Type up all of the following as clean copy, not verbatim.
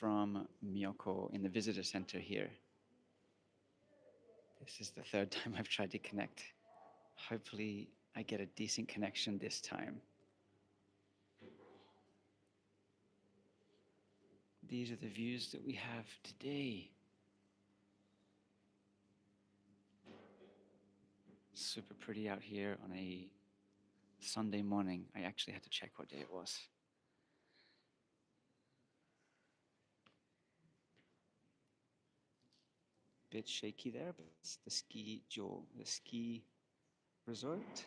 from Myoko in the visitor center here. This is the third time I've tried to connect. Hopefully I get a decent connection this time. These are the views that we have today. Super pretty out here on a Sunday morning. I actually had to check what day it was. Bit shaky there, but it's the ski resort.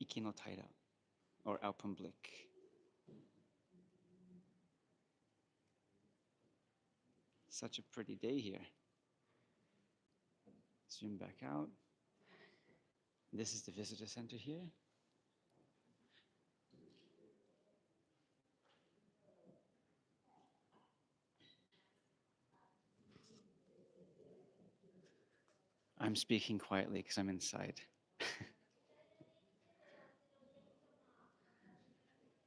Iki no Taira, or Alpenblick. Such a pretty day here. Zoom back out. This is the visitor center here. I'm speaking quietly because I'm inside.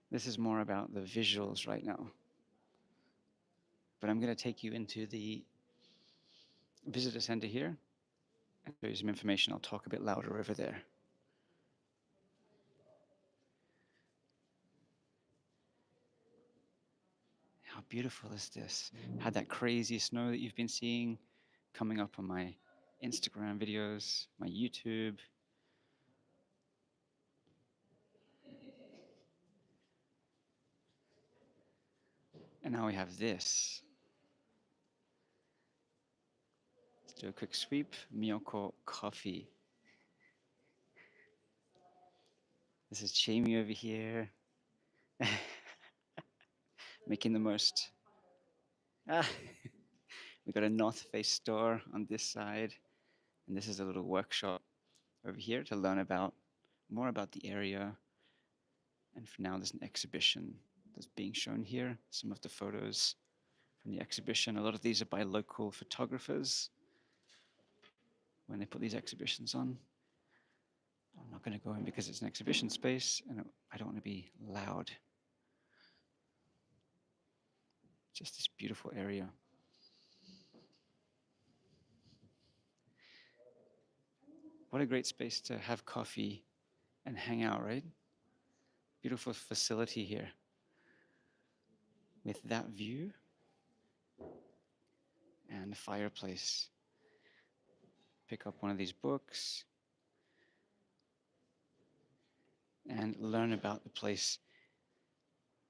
This is more about the visuals right now. But I'm going to take you into the visitor center here and show you some information. I'll talk a bit louder over there. How beautiful is this? Had that crazy snow that you've been seeing coming up on my Instagram videos, my YouTube. And now we have this. Let's do a quick sweep. Myoko coffee. This is Chiemi over here. Making the most. We got a North Face store on this side. And this is a little workshop over here to learn more about the area. And for now, there's an exhibition that's being shown here. Some of the photos from the exhibition. A lot of these are by local photographers when they put these exhibitions on. I'm not going to go in because it's an exhibition space and I don't want to be loud. Just this beautiful area. What a great space to have coffee and hang out, right? Beautiful facility here with that view and the fireplace. Pick up one of these books and learn about the place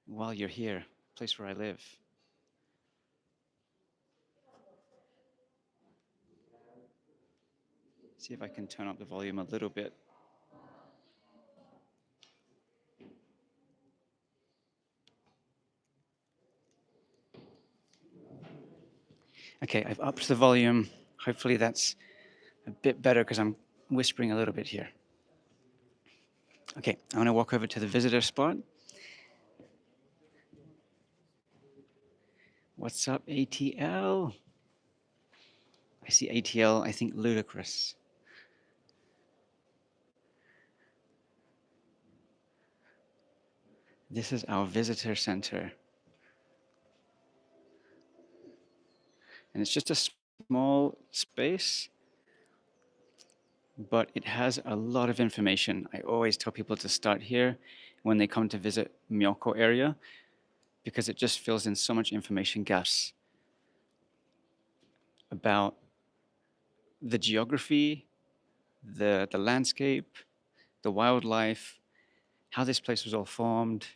while you're here, the place where I live. See if I can turn up the volume a little bit. Okay, I've upped the volume. Hopefully that's a bit better because I'm whispering a little bit here. Okay, I'm going to walk over to the visitor spot. What's up, ATL? I see ATL, I think ludicrous. This is our visitor center. And it's just a small space, but it has a lot of information. I always tell people to start here when they come to visit Myoko area because it just fills in so much information gaps about the geography, the landscape, the wildlife, how this place was all formed.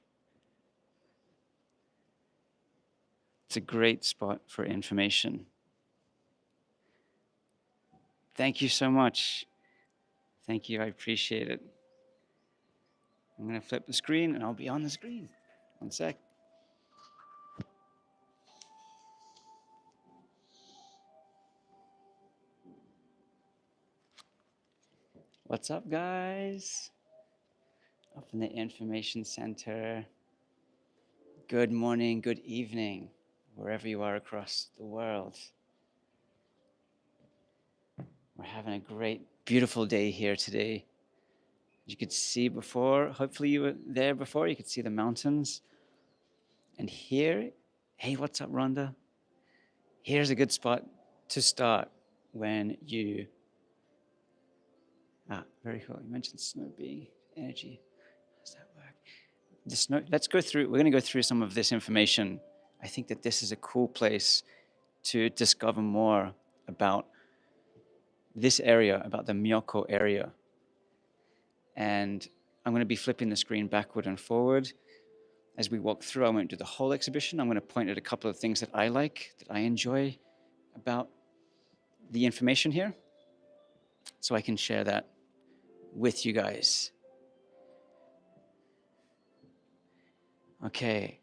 It's a great spot for information. Thank you so much. Thank you, I appreciate it. I'm gonna flip the screen and I'll be on the screen. One sec. What's up, guys? Up in the information center. Good morning, good evening, wherever you are across the world. We're having a great, beautiful day here today. You could see before, hopefully you were there before, you could see the mountains And here, hey, what's up, Rhonda? Here's a good spot to start when you, very cool. You mentioned snow being energy. How does that work? The snow, we're going to go through some of this information. I think that this is a cool place to discover more about this area, about the Myoko area. And I'm going to be flipping the screen backward and forward. As we walk through, I won't do the whole exhibition. I'm going to point at a couple of things that I like, that I enjoy about the information here, so I can share that with you guys. Okay,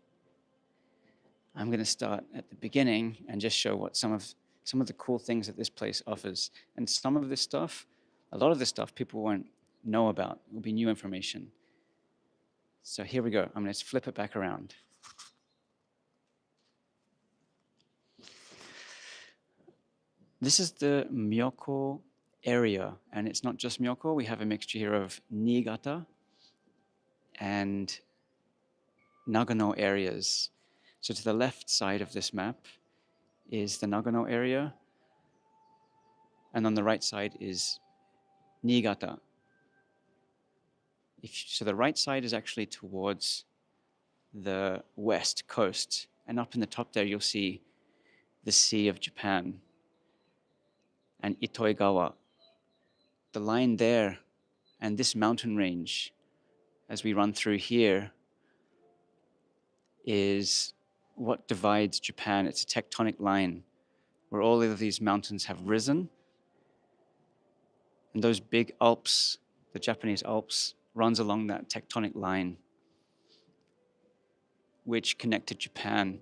I'm going to start at the beginning and just show what some of the cool things that this place offers. And some of this stuff, a lot of this stuff people won't know about. It will be new information. So here we go. I'm going to flip it back around. This is the Myoko area, and it's not just Myoko. We have a mixture here of Niigata and Nagano areas. So to the left side of this map is the Nagano area, and on the right side is Niigata. So the right side is actually towards the west coast, and up in the top there you'll see the Sea of Japan and Itoigawa. The line there and this mountain range, as we run through here, is what divides Japan. It's a tectonic line where all of these mountains have risen. And those big Alps, the Japanese Alps, runs along that tectonic line, which connected Japan.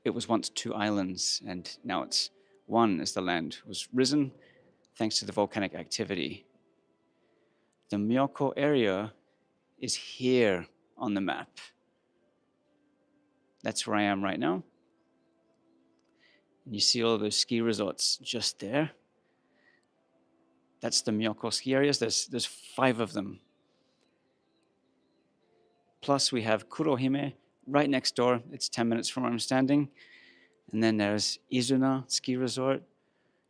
It was once two islands, and now it's one as the land was risen thanks to the volcanic activity. The Myoko area is here on the map. That's where I am right now. And you see all those ski resorts just there. That's the Myoko ski areas. There's 5 of them. Plus we have Kurohime right next door. It's 10 minutes from where I'm standing. And then there's Izuna ski resort.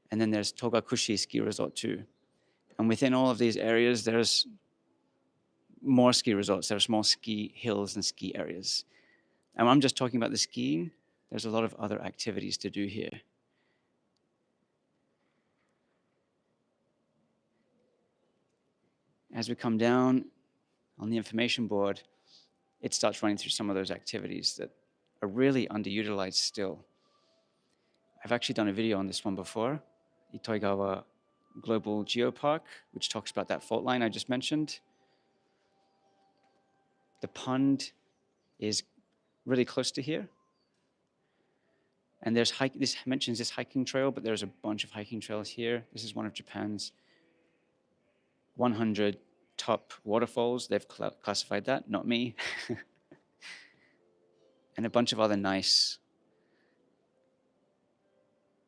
And then there's Togakushi ski resort too. And within all of these areas, there's more ski resorts. There's more ski hills and ski areas. And I'm just talking about the skiing. There's a lot of other activities to do here. As we come down on the information board, it starts running through some of those activities that are really underutilized still. I've actually done a video on this one before, Itoigawa Global Geopark, which talks about that fault line I just mentioned. The pond is really close to here. And this mentions this hiking trail, but there's a bunch of hiking trails here. This is one of Japan's 100 top waterfalls. They've classified that, not me. And a bunch of other nice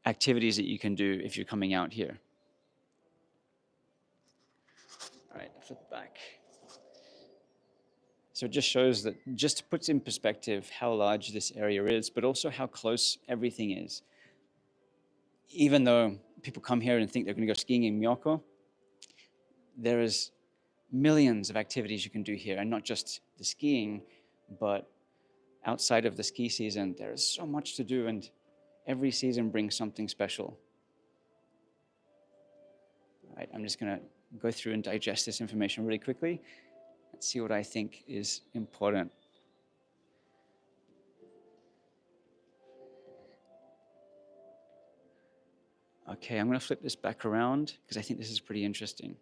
activities that you can do if you're coming out here. All right, flip back. So it just shows that, just puts in perspective how large this area is, but also how close everything is. Even though people come here and think they're going to go skiing in Myoko, there is millions of activities you can do here, and not just the skiing, but outside of the ski season, there is so much to do, and every season brings something special. All right, I'm just going to go through and digest this information really quickly and see what I think is important. Okay, I'm going to flip this back around because I think this is pretty interesting.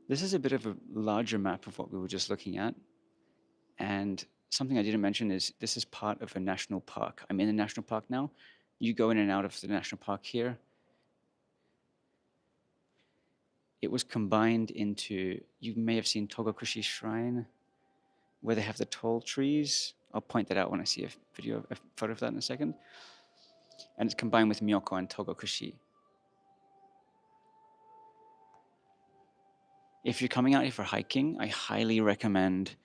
This is a bit of a larger map of what we were just looking at. And something I didn't mention is this is part of a national park. I'm in a national park now. You go in and out of the national park here. It was combined into, you may have seen Togakushi Shrine, where they have the tall trees. I'll point that out when I see a photo of that in a second. And it's combined with Myoko and Togakushi. If you're coming out here for hiking, I highly recommend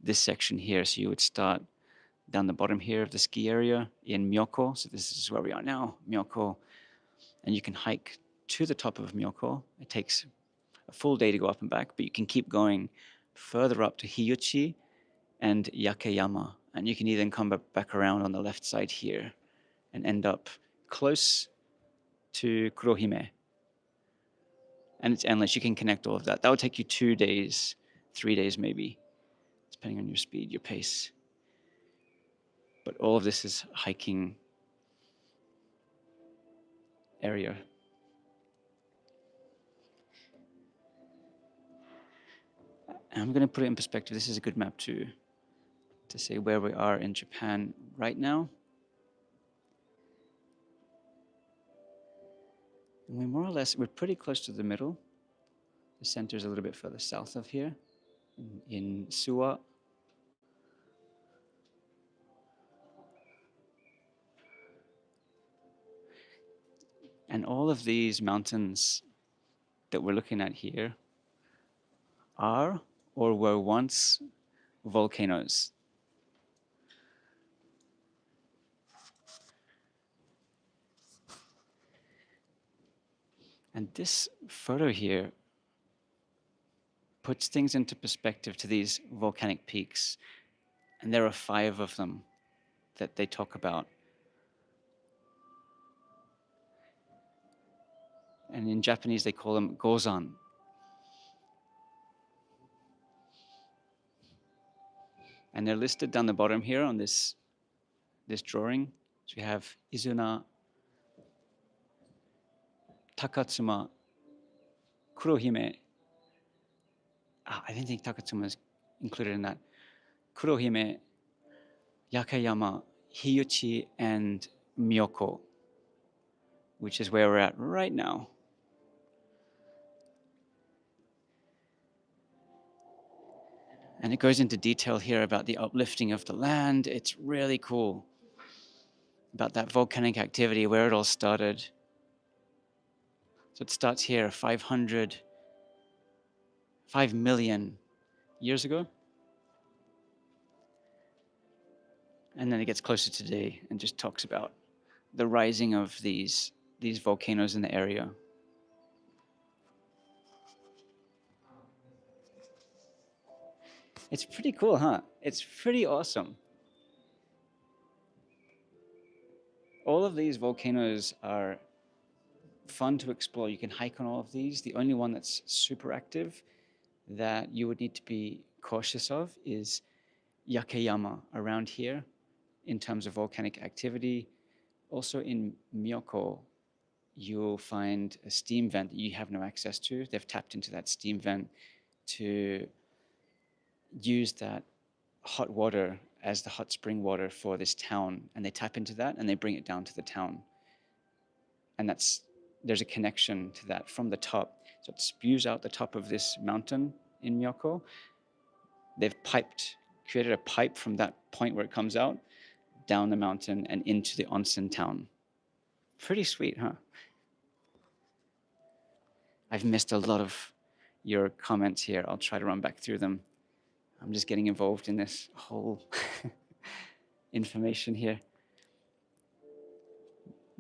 this section here. So you would start down the bottom here of the ski area in Myoko. So this is where we are now, Myoko. And you can hike to the top of Myoko. It takes a full day to go up and back, but you can keep going further up to Hiyuchi and Yakeyama. And you can even come back around on the left side here and end up close to Kurohime. And it's endless. You can connect all of that. That would take you 2 days, 3 days maybe, depending on your speed, your pace. But all of this is hiking area. And I'm going to put it in perspective. This is a good map to say where we are in Japan right now. And we more or less, we're pretty close to the middle. The center is a little bit further south of here in Suwa. And all of these mountains that we're looking at here are or were once volcanoes. And this photo here puts things into perspective to these volcanic peaks. And there are 5 of them that they talk about. And in Japanese, they call them gozan. And they're listed down the bottom here on this drawing. So we have Izuna, Takatsuma, Kurohime. I didn't think Takatsuma is included in that. Kurohime, Yakeyama, Hiyuchi, and Myoko, which is where we're at right now. And it goes into detail here about the uplifting of the land. It's really cool about that volcanic activity, where it all started. So it starts here 5 million years ago. And then it gets closer to today and just talks about the rising of these volcanoes in the area. It's pretty cool, huh? It's pretty awesome. All of these volcanoes are fun to explore. You can hike on all of these. The only one that's super active that you would need to be cautious of is Yakeyama around here in terms of volcanic activity. Also in Myoko, you'll find a steam vent that you have no access to. They've tapped into that steam vent to use that hot water as the hot spring water for this town. And they tap into that and they bring it down to the town. And there's a connection to that from the top. So it spews out the top of this mountain in Myoko. They've created a pipe from that point where it comes out, down the mountain and into the onsen town. Pretty sweet, huh? I've missed a lot of your comments here. I'll try to run back through them. I'm just getting involved in this whole information here.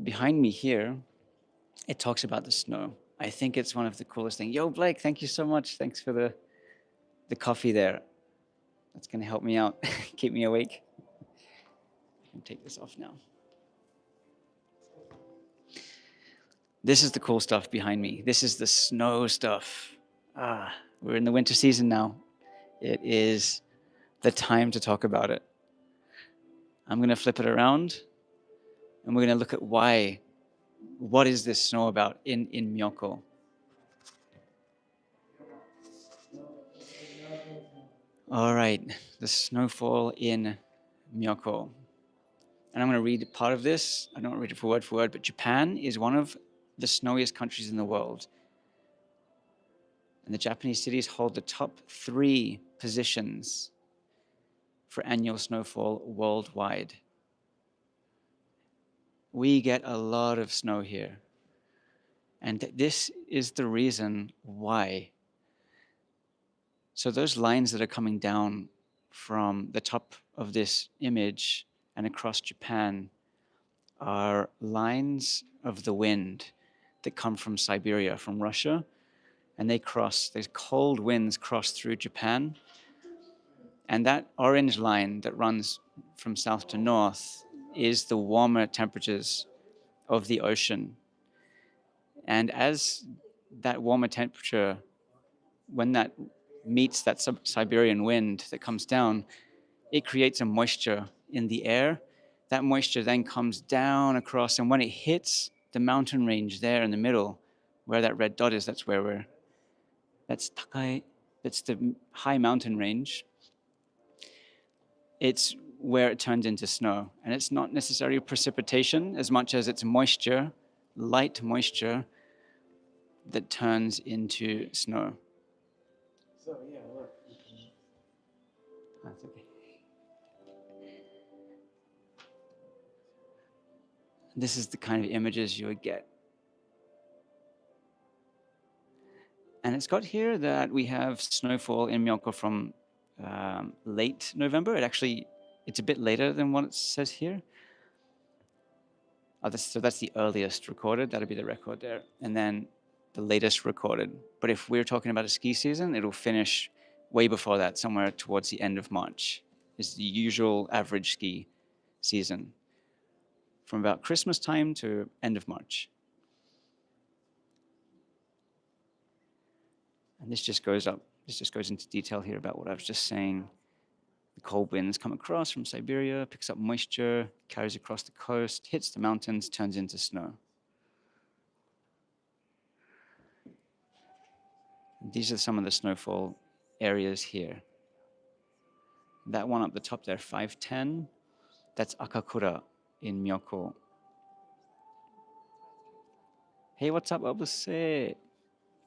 Behind me here, it talks about the snow. I think it's one of the coolest things. Yo, Blake, thank you so much. Thanks for the coffee there. That's going to help me out, keep me awake. I can take this off now. This is the cool stuff behind me. This is the snow stuff. We're in the winter season now. It is the time to talk about it. I'm going to flip it around and we're going to look at what is this snow about in Myoko. All right, the snowfall in Myoko. And I'm going to read part of this. I don't read it for word, but Japan is one of the snowiest countries in the world. And the Japanese cities hold the top 3 positions for annual snowfall worldwide. We get a lot of snow here. And this is the reason why So those lines that are coming down from the top of this image and across Japan are lines of the wind that come from Siberia, from Russia, and they cross, these cold winds cross through Japan. And that orange line that runs from south to north is the warmer temperatures of the ocean. And as that warmer temperature, when that meets that Siberian wind that comes down, it creates a moisture in the air. That moisture then comes down across, and when it hits the mountain range there in the middle, where that red dot is, that's where that's Takai, that's the high mountain range. It's where it turns into snow. And it's not necessarily precipitation as much as it's moisture, light moisture, that turns into snow. So yeah, look. That's okay. This is the kind of images you would get. And it's got here that we have snowfall in Myoko from late November. It's a bit later than what it says here. So that's the earliest recorded. That'll be the record there. And then the latest recorded. But if we're talking about a ski season, it'll finish way before that, somewhere towards the end of March, is the usual average ski season, from about Christmas time to end of March. And this just goes into detail here about what I was just saying. The cold winds come across from Siberia, picks up moisture, carries across the coast, hits the mountains, turns into snow. These are some of the snowfall areas here. That one up the top there, 510, that's Akakura in Myoko. Hey, what's up, Obuse?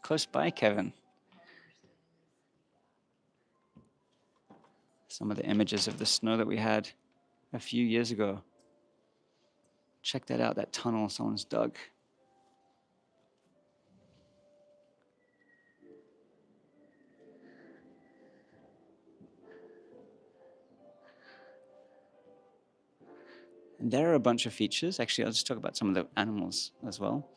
Close by, Kevin. Some of the images of the snow that we had a few years ago. Check that out, that tunnel someone's dug. And there are a bunch of features. Actually, I'll just talk about some of the animals as well.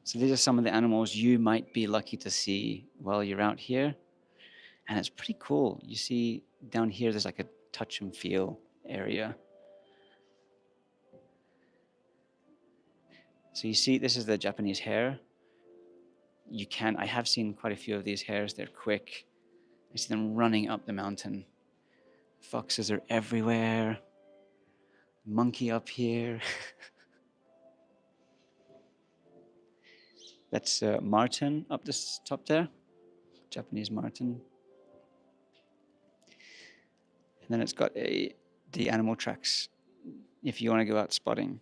So these are some of the animals you might be lucky to see while you're out here. And it's pretty cool. You see down here, there's like a touch and feel area. So you see, this is the Japanese hare. I have seen quite a few of these hares. They're quick. I see them running up the mountain. Foxes are everywhere. Monkey up here. That's marten up this top there. Japanese marten. And then it's got the animal tracks if you want to go out spotting.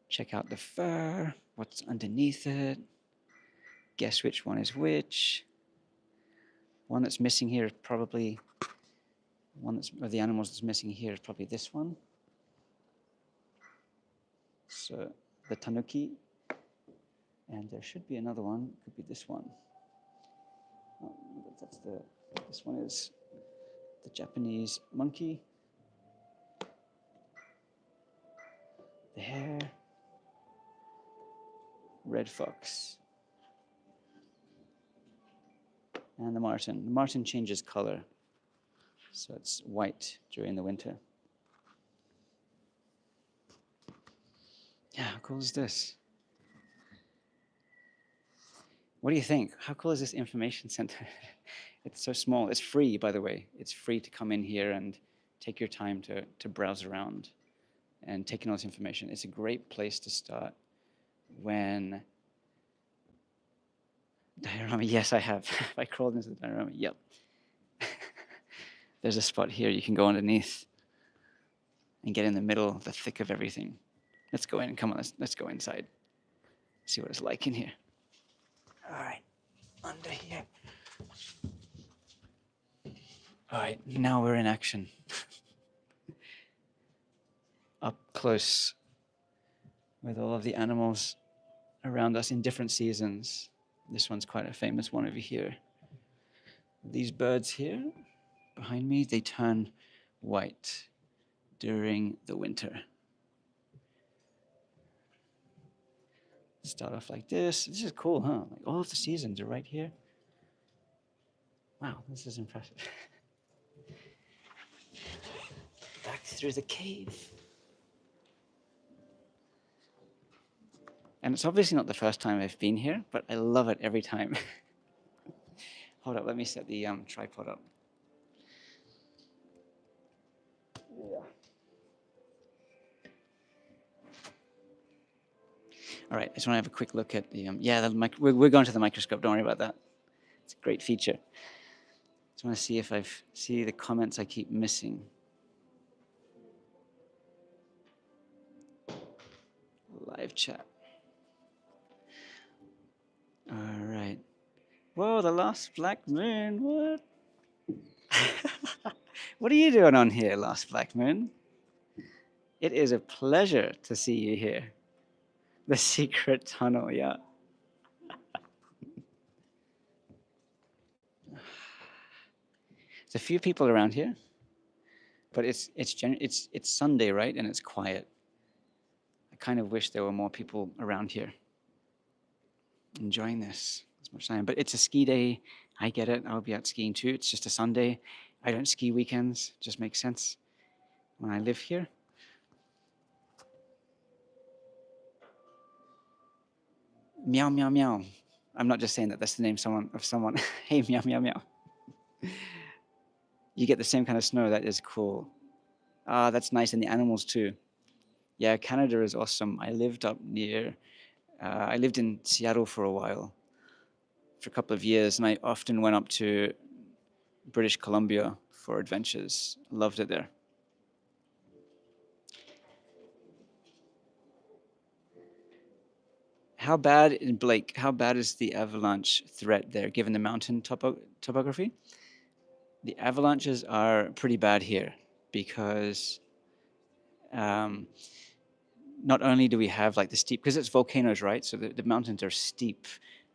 Check out the fur, what's underneath it. Guess which one is which. One that's missing here is probably of the animals that's missing here is probably this one. So the tanuki, and there should be another one. Could be this one. Oh, this one is the Japanese monkey. The hare. Red fox. And the marten. The marten changes color. So it's white during the winter. Yeah, how cool is this? What do you think? How cool is this information center? It's so small. It's free, by the way. It's free to come in here and take your time to browse around and take in all this information. It's a great place to start when... Diorama, yes, I have. I crawled into the diorama, yep. There's a spot here you can go underneath and get in the middle, the thick of everything. Let's go in. Come on, let's go inside. See what it's like in here. All right, under here. All right, now we're in action. Up close with all of the animals around us in different seasons. This one's quite a famous one over here. These birds here behind me, they turn white during the winter. Start off like this. This is cool, huh? Like all of the seasons are right here. Wow, this is impressive. Back through the cave. And it's obviously not the first time I've been here, but I love it every time. Hold up, let me set the tripod up. Yeah. All right, I just want to have a quick look at the, we're going to the microscope, don't worry about that. It's a great feature. Just want to see if see the comments I keep missing. Live chat. All right. Whoa, the last black moon, what? What are you doing on here, last black moon? It is a pleasure to see you here. The secret tunnel, yeah. There's a few people around here, but it's Sunday, right? And it's quiet. I kind of wish there were more people around here enjoying this as much time. But it's a ski day. I get it. I'll be out skiing too. It's just a Sunday. I don't ski weekends. It just makes sense when I live here. Meow, meow, meow. I'm not just saying that. That's the name of someone. Hey, meow, meow, meow. You get the same kind of snow. That is cool. Ah, that's nice. And the animals too. Yeah, Canada is awesome. I lived I lived in Seattle for a while, for a couple of years, and I often went up to British Columbia for adventures. Loved it there. How bad in Blake? How bad is the avalanche threat there, given the mountain topography? The avalanches are pretty bad here because not only do we have like the steep, because it's volcanoes, right? So the mountains are steep.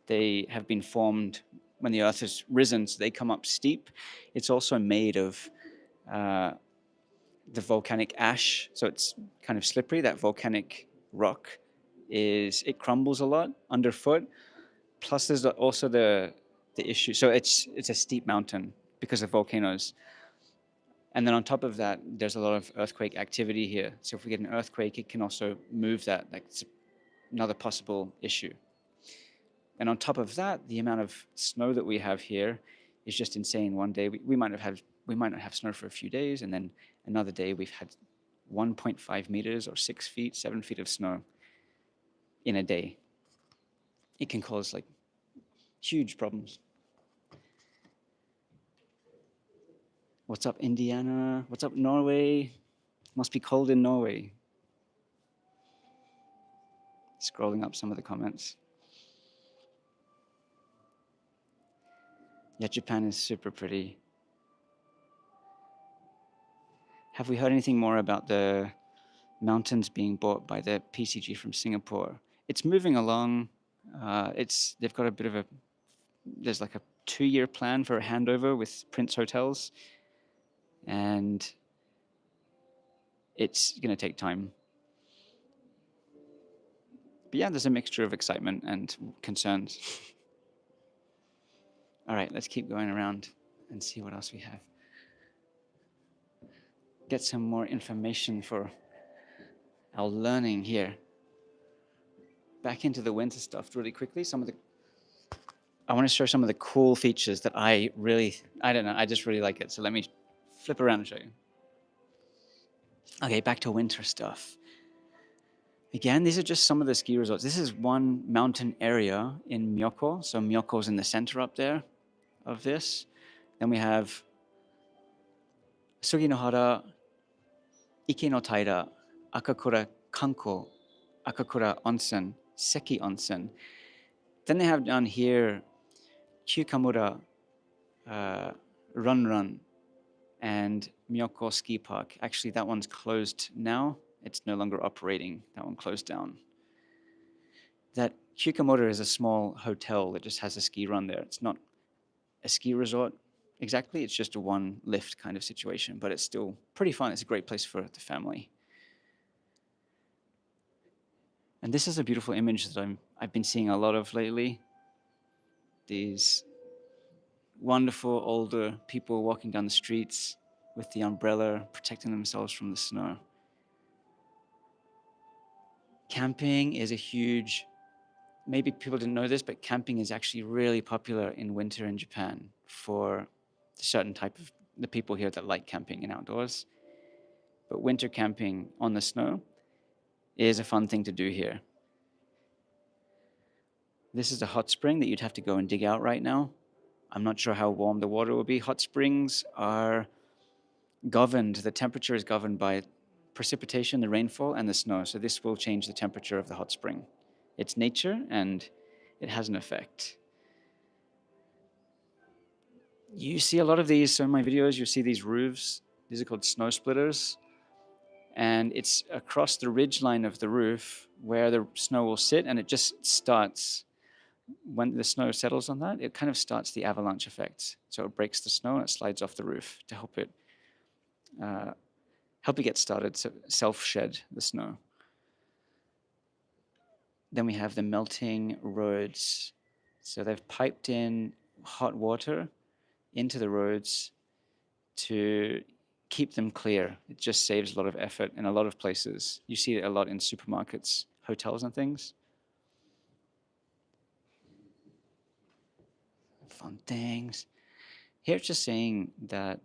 They have been formed when the earth has risen, so they come up steep. It's also made of the volcanic ash, so it's kind of slippery. That volcanic rock it crumbles a lot underfoot. Plus, there's also the issue. So it's a steep mountain because of volcanoes. And then on top of that, there's a lot of earthquake activity here. So if we get an earthquake, it can also move that. Like it's another possible issue. And on top of that, the amount of snow that we have here is just insane. One day we might not have snow for a few days, and then another day we've had 1.5 meters or 6 feet, 7 feet of snow in a day. It can cause like huge problems. What's up, Indiana? What's up, Norway? Must be cold in Norway. Scrolling up some of the comments. Yeah, Japan is super pretty. Have we heard anything more about the mountains being bought by the PCG from Singapore? It's moving along. They've got a bit of there's like a 2-year plan for a handover with Prince Hotels, and it's going to take time. But yeah, there's a mixture of excitement and concerns. All right, let's keep going around and see what else we have. Get some more information for our learning here. Back into the winter stuff really quickly. I want to show some of the cool features that I don't know, I just really like it. So let me flip around and show you. Okay, back to winter stuff. Again, these are just some of the ski resorts. This is one mountain area in Myoko. So Myoko's in the center up there of this. Then we have Suginohara, Ike no Taira, Akakura Kanko, Akakura Onsen, Seki Onsen. Then they have down here Kyukamura, Run Run, and Myoko Ski Park. Actually, that one's closed now. It's no longer operating. That one closed down. that Kikumoto is a small hotel that just has a ski run there. It's not a ski resort exactly. It's just a one lift kind of situation, but it's still pretty fun. It's a great place for the family. And this is a beautiful image that I've been seeing a lot of lately. These wonderful older people walking down the streets with the umbrella, protecting themselves from the snow. Camping is a huge, maybe people didn't know this, but camping is actually really popular in winter in Japan for a certain type of the people here that like camping and outdoors. But winter camping on the snow is a fun thing to do here. This is a hot spring that you'd have to go and dig out right now. I'm not sure how warm the water will be. Hot springs are governed, the temperature is governed by precipitation, the rainfall, and the snow. So this will change the temperature of the hot spring. It's nature and it has an effect. You see a lot of these. So in my videos, you see these roofs. These are called snow splitters. And it's across the ridge line of the roof where the snow will sit, and it just starts. When the snow settles on that, it kind of starts the avalanche effect. So it breaks the snow and it slides off the roof to uh, help it get started, so self-shed the snow. Then we have the melting roads. So they've piped in hot water into the roads to keep them clear. It just saves a lot of effort in a lot of places. You see it a lot in supermarkets, hotels, and things. Fun things. Here it's just saying that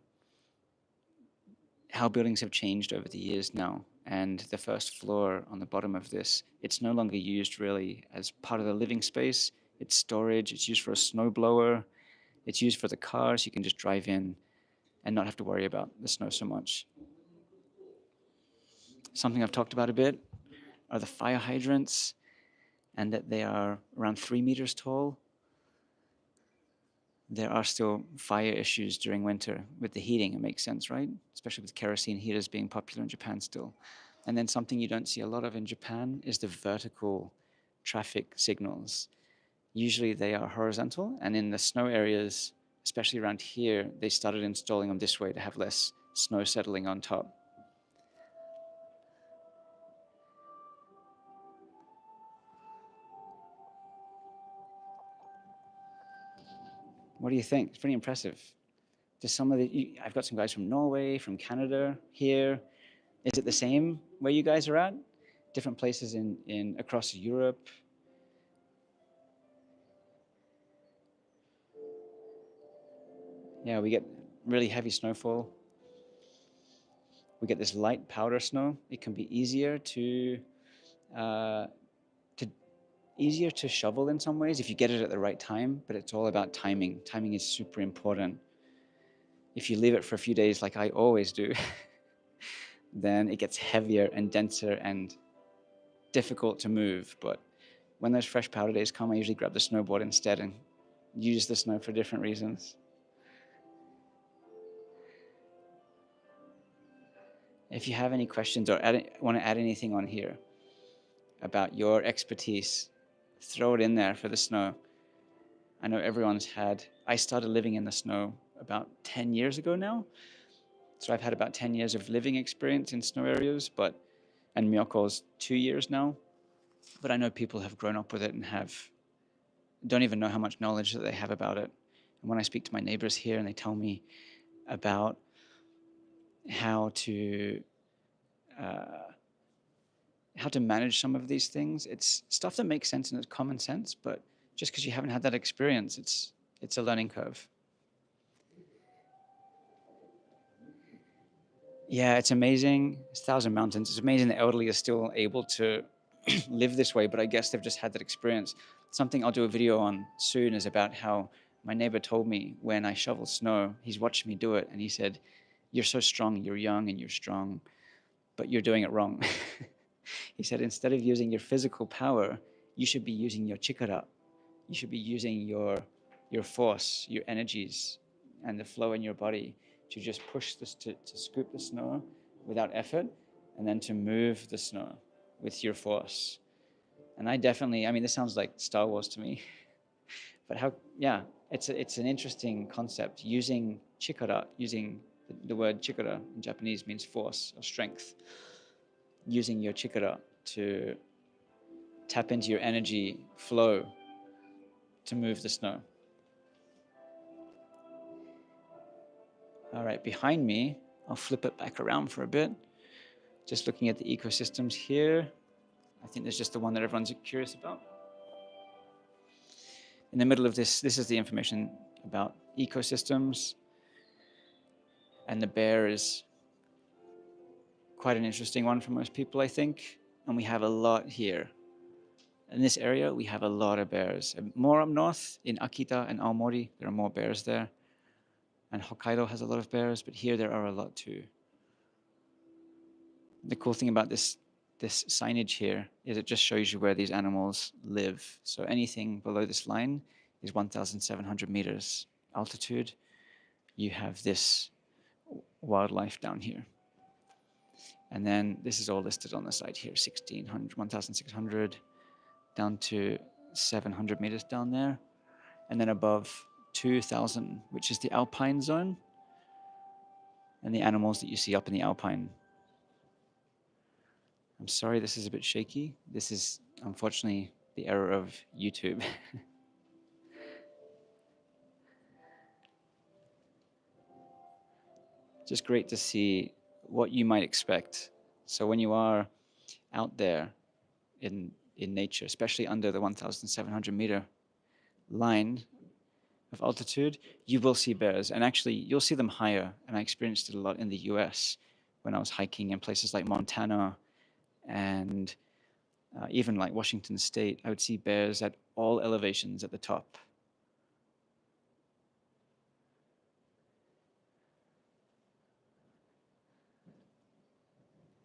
how buildings have changed over the years now. And the first floor on the bottom of this, it's no longer used really as part of the living space. It's storage. It's used for a snowblower. It's used for the car, so you can just drive in and not have to worry about the snow so much. Something I've talked about a bit are the fire hydrants, and that they are around 3 meters tall. There are still fire issues during winter with the heating. It makes sense, right? Especially with kerosene heaters being popular in Japan still. And then something you don't see a lot of in Japan is the vertical traffic signals. Usually they are horizontal, and in the snow areas, especially around here, they started installing them this way to have less snow settling on top. What do you think? It's pretty impressive. Just some of the, I've got some guys from Norway, from Canada here. Is it the same where you guys are at? Different places in across Europe? Yeah, we get really heavy snowfall. We get this light powder snow. It can be uh, to easier to shovel in some ways if you get it at the right time, but it's all about timing. Timing is super important. If you leave it for a few days, like I always do, then it gets heavier and denser and difficult to move. But when those fresh powder days come, I usually grab the snowboard instead and use the snow for different reasons. If you have any questions or want to add anything on here about your expertise, throw it in there for the snow. I know I started living in the snow about 10 years ago now. So I've had about 10 years of living experience in snow areas, and Myoko's 2 years now. But I know people have grown up with it and don't even know how much knowledge that they have about it. And when I speak to my neighbors here and they tell me about how to uh, how to manage some of these things, it's stuff that makes sense and it's common sense. But just because you haven't had that experience, it's a learning curve. Yeah, it's amazing. It's Thousand Mountains. It's amazing the elderly are still able to live this way, but I guess they've just had that experience. Something I'll do a video on soon is about how my neighbor told me when I shovel snow, he's watched me do it, and he said, "You're so strong, you're young and you're strong, but you're doing it wrong." He said, instead of using your physical power, you should be using your chikara. You should be using your force, your energies, and the flow in your body to just push this to scoop the snow without effort, and then to move the snow with your force. And I definitely, I mean, this sounds like Star Wars to me, but how, yeah, it's an interesting concept using chikara, using the word chikara in Japanese means force or strength, using your chikara to tap into your energy flow to move the snow. All right, behind me, I'll flip it back around for a bit. Just looking at the ecosystems here. I think there's just the one that everyone's curious about. In the middle of this is the information about ecosystems. And the bear is quite an interesting one for most people, I think. And we have a lot here. In this area, we have a lot of bears. More up north in Akita and Aomori, there are more bears there. And Hokkaido has a lot of bears, but here there are a lot too. The cool thing about this signage here is it just shows you where these animals live. So anything below this line is 1,700 meters altitude. You have this wildlife down here. And then this is all listed on the side here, 1,600, 1,600 down to 700 meters down there. And then above 2,000, which is the alpine zone, and the animals that you see up in the alpine. I'm sorry, this is a bit shaky. This is unfortunately the error of YouTube. Just great to see what you might expect. So when you are out there in nature, especially under the 1,700 meter line of altitude, you will see bears. And actually, you'll see them higher. And I experienced it a lot in the US when I was hiking in places like Montana and even like Washington State. I would see bears at all elevations at the top.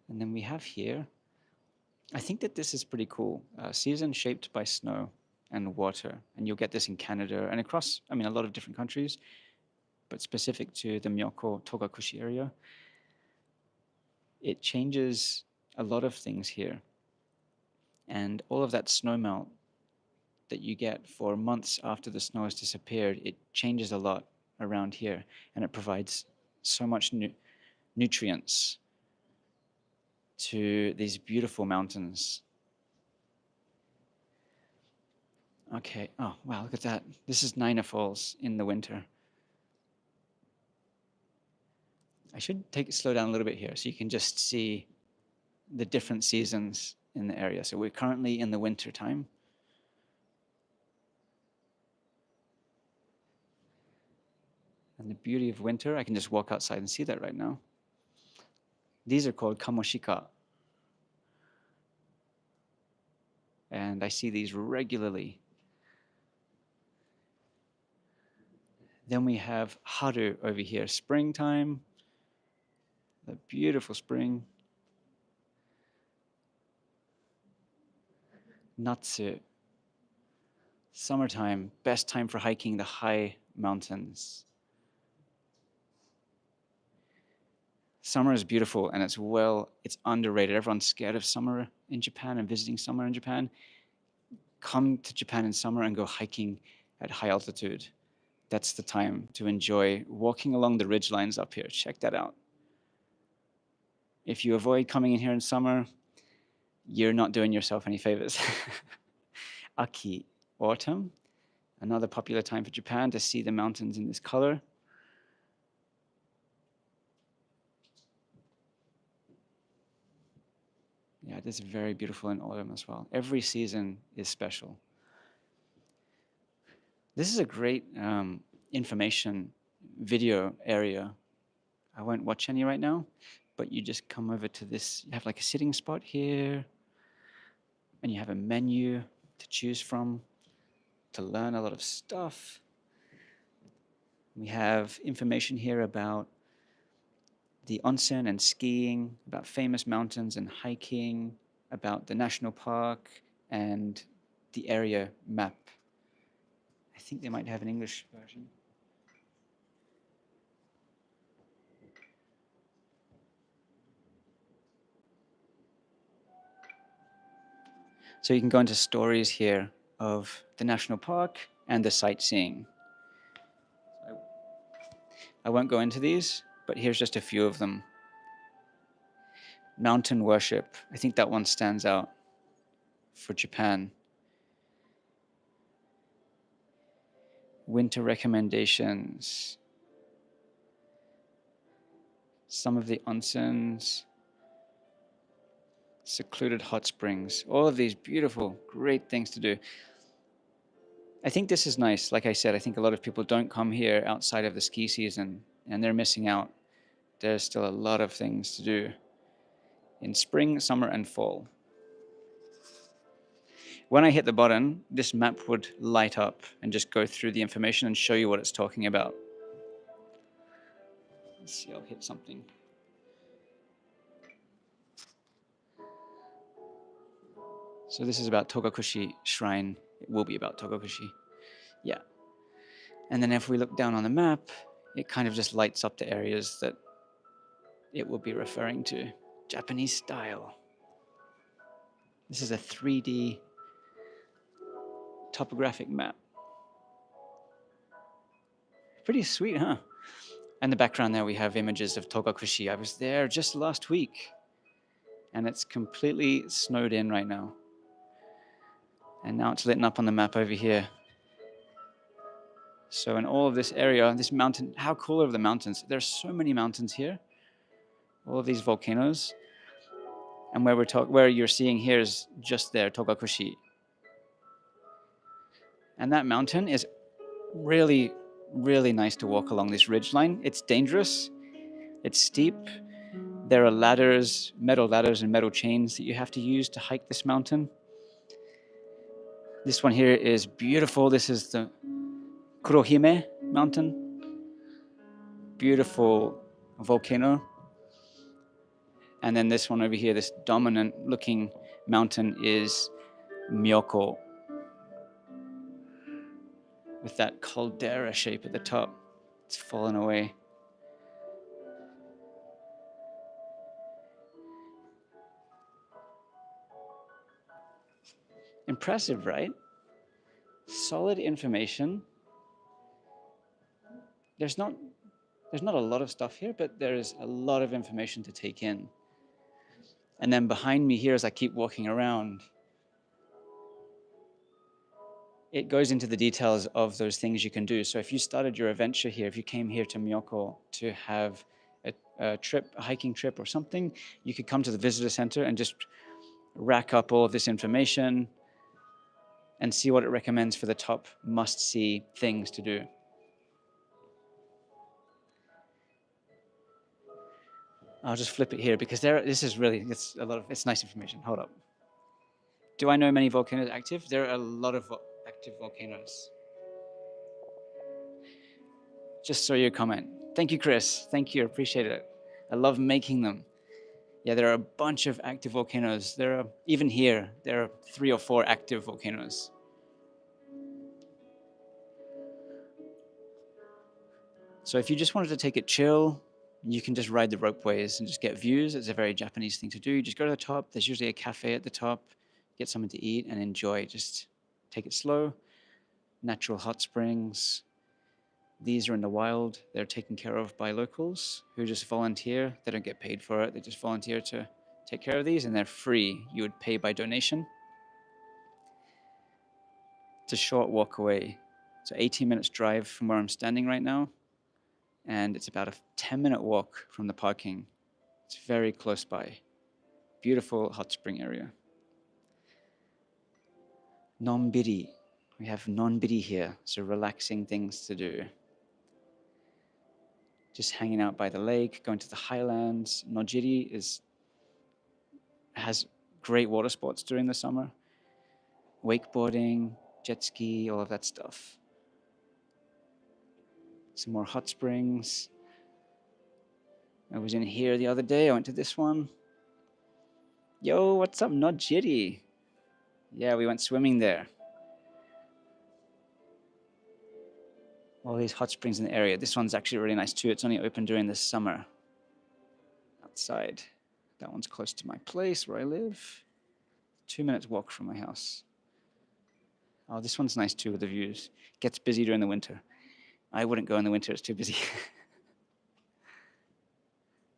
And then we have here, I think that this is pretty cool. Season shaped by snow and water. And you'll get this in Canada and across, I mean, a lot of different countries, but specific to the Myoko Togakushi area. It changes a lot of things here. And all of that snow melt that you get for months after the snow has disappeared, it changes a lot around here. And it provides so much nutrients to these beautiful mountains. Okay, oh, wow, look at that. This is Nina Falls in the winter. I should slow down a little bit here so you can just see the different seasons in the area. So we're currently in the winter time. And the beauty of winter, I can just walk outside and see that right now. These are called kamoshika. And I see these regularly. Then we have haru over here, springtime, the beautiful spring. Natsu, summertime, best time for hiking the high mountains. Summer is beautiful and it's underrated. Everyone's scared of summer in Japan and visiting summer in Japan. Come to Japan in summer and go hiking at high altitude. That's the time to enjoy walking along the ridge lines up here. Check that out. If you avoid coming in here in summer, you're not doing yourself any favors. Aki, autumn, another popular time for Japan to see the mountains in this color. Yeah, it is very beautiful in autumn as well. Every season is special. This is a great information video area. I won't watch any right now, but you just come over to this. You have like a sitting spot here, and you have a menu to choose from to learn a lot of stuff. We have information here about the onsen and skiing, about famous mountains and hiking, about the national park and the area map. I think they might have an English version. So you can go into stories here of the national park and the sightseeing. I won't go into these, but here's just a few of them. Mountain worship. I think that one stands out for Japan. Winter recommendations. Some of the onsens. Secluded hot springs. All of these beautiful, great things to do. I think this is nice. Like I said, I think a lot of people don't come here outside of the ski season and they're missing out. There's still a lot of things to do in spring, summer, and fall. When I hit the button, this map would light up and just go through the information and show you what it's talking about. Let's see, I'll hit something. So this is about Togakushi Shrine. It will be about Togakushi. Yeah. And then if we look down on the map, it kind of just lights up the areas that it will be referring to. Japanese style. This is a 3D topographic map. Pretty sweet, huh? In the background there, we have images of Togakushi. I was there just last week, and it's completely snowed in right now. And now it's lit up on the map over here. So in all of this area, this mountain, how cool are the mountains? There's so many mountains here. All of these volcanoes. And where you're seeing here is just there, Togakushi. And that mountain is really, really nice to walk along this ridgeline. It's dangerous. It's steep. There are ladders, metal ladders and metal chains that you have to use to hike this mountain. This one here is beautiful. This is the Kurohime mountain. Beautiful volcano. And then this one over here, this dominant looking mountain is Myoko, with that caldera shape at the top. It's fallen away. Impressive, right? Solid information. There's not a lot of stuff here, but there is a lot of information to take in. And then behind me here, as I keep walking around, it goes into the details of those things you can do. So if you started your adventure here, if you came here to Myoko to have a trip, a hiking trip or something, you could come to the visitor center and just rack up all of this information and see what it recommends for the top must-see things to do. I'll just flip it here because it's nice information. Hold up. Do I know many volcanoes active? There are a lot of active volcanoes. Just saw your comment. Thank you, Chris. Thank you. Appreciate it. I love making them. Yeah, there are a bunch of active volcanoes. Even here, there are 3 or 4 active volcanoes. So if you just wanted to take it chill, you can just ride the ropeways and just get views. It's a very Japanese thing to do. You just go to the top. There's usually a cafe at the top. Get something to eat and enjoy. Just take it slow. Natural hot springs. These are in the wild. They're taken care of by locals who just volunteer. They don't get paid for it. They just volunteer to take care of these, and they're free. You would pay by donation. It's a short walk away. It's an 18 minutes drive from where I'm standing right now, and it's about a 10-minute walk from the parking. It's very close by. Beautiful hot spring area. Nonbiri. We have nonbiri here, so relaxing things to do. Just hanging out by the lake, going to the highlands. Nojiri has great water sports during the summer. Wakeboarding, jet ski, all of that stuff. Some more hot springs. I was in here the other day. I went to this one. Yo, what's up, Nojiri? Yeah, we went swimming there. All these hot springs in the area. This one's actually really nice too. It's only open during the summer. Outside. That one's close to my place where I live. 2 minutes walk from my house. Oh, this one's nice too with the views. Gets busy during the winter. I wouldn't go in the winter, it's too busy.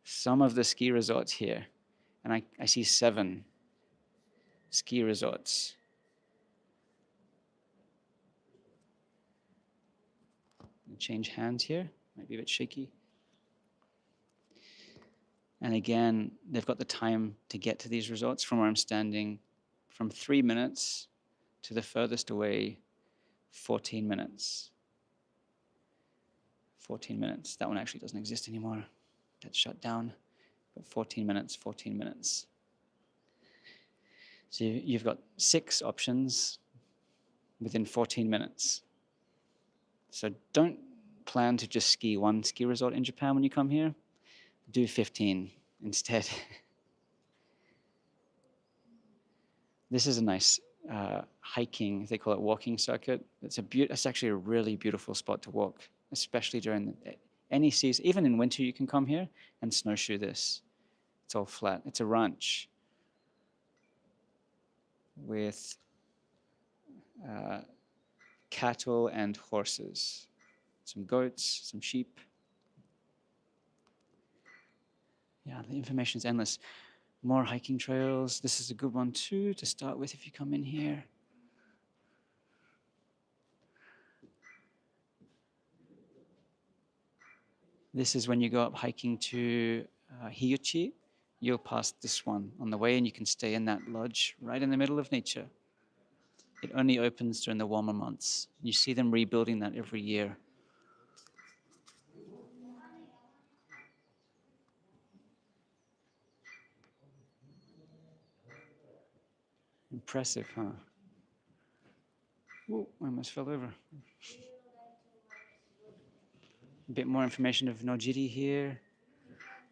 Some of the ski resorts here, and I see 7 ski resorts. Change hands here, might be a bit shaky. And again, they've got the time to get to these resorts from where I'm standing, from 3 minutes to the furthest away, 14 minutes. 14 minutes. That one actually doesn't exist anymore. That's shut down. But 14 minutes, 14 minutes. So you've got 6 options within 14 minutes. So don't plan to just ski one ski resort in Japan when you come here. Do 15 instead. This is a nice hiking, they call it walking circuit. It's actually a really beautiful spot to walk, especially during any season. Even in winter, you can come here and snowshoe this. It's all flat. It's a ranch with cattle and horses, some goats, some sheep. Yeah, the information is endless. More hiking trails. This is a good one too to start with if you come in here. This is when you go up hiking to Hiyuchi. You'll pass this one on the way, and you can stay in that lodge right in the middle of nature. It only opens during the warmer months. You see them rebuilding that every year. Impressive, huh? Ooh, I almost fell over. A bit more information of Nojiri here.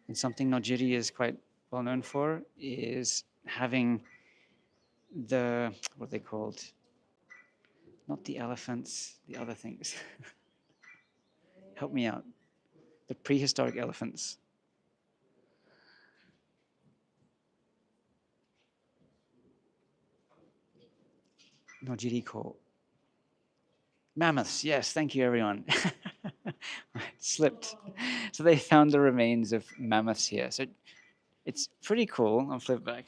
And something Nojiri is quite well known for is having what are they called? Not the elephants, the other things. Help me out. The prehistoric elephants. Nojiri-ko. Mammoths, yes, thank you, everyone. Slipped. So they found the remains of mammoths here. So it's pretty cool. I'll flip back.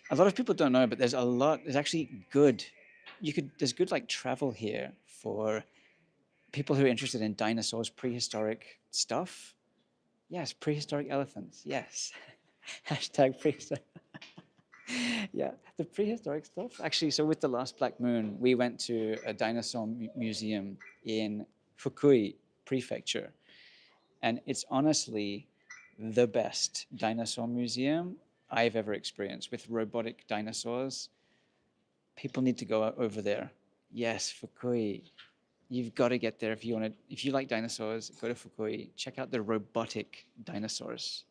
A lot of people don't know, but there's actually good, there's good like travel here for people who are interested in dinosaurs, prehistoric stuff. Yes, prehistoric elephants, yes. Hashtag prehistoric. Yeah, the prehistoric stuff. Actually, so with the last Black Moon, we went to a dinosaur museum in Fukui Prefecture. And it's honestly the best dinosaur museum I've ever experienced with robotic dinosaurs. People need to go over there. Yes, Fukui. You've got to get there if you like dinosaurs, go to Fukui. Check out the robotic dinosaurs.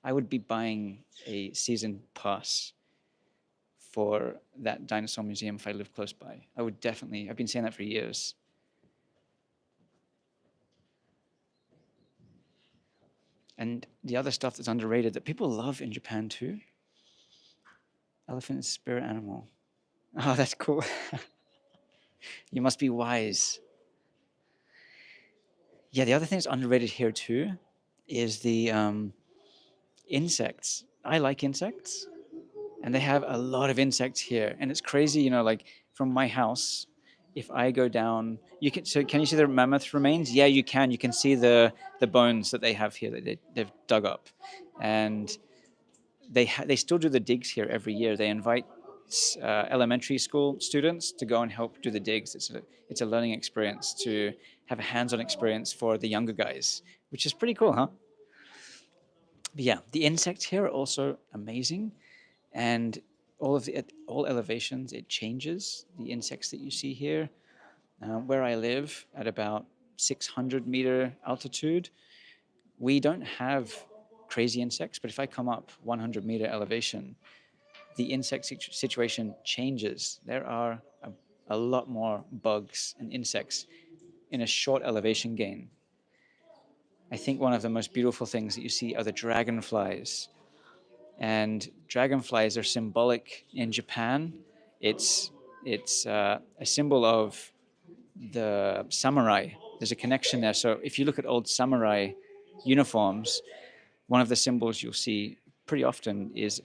I would be buying a season pass for that dinosaur museum if I lived close by. I would definitely, I've been saying that for years. And the other stuff that's underrated that people love in Japan too, elephant is spirit animal. Oh, that's cool. You must be wise. Yeah, the other thing that's underrated here too is the insects. I like insects, and they have a lot of insects here. And it's crazy, like from my house, if I go down, can you see the mammoth remains? Yeah, you can. You can see the bones that they have here that they've dug up, and they still do the digs here every year. They invite elementary school students to go and help do the digs. It's a learning experience to have a hands-on experience for the younger guys, which is pretty cool, huh? But yeah, the insects here are also amazing, and at all elevations it changes. The insects that you see here, where I live at about 600-meter altitude, we don't have crazy insects. But if I come up 100-meter elevation, the insect situation changes. There are a lot more bugs and insects in a short elevation gain. I think one of the most beautiful things that you see are the dragonflies. And dragonflies are symbolic in Japan. It's a symbol of the samurai. There's a connection there. So if you look at old samurai uniforms, one of the symbols you'll see pretty often is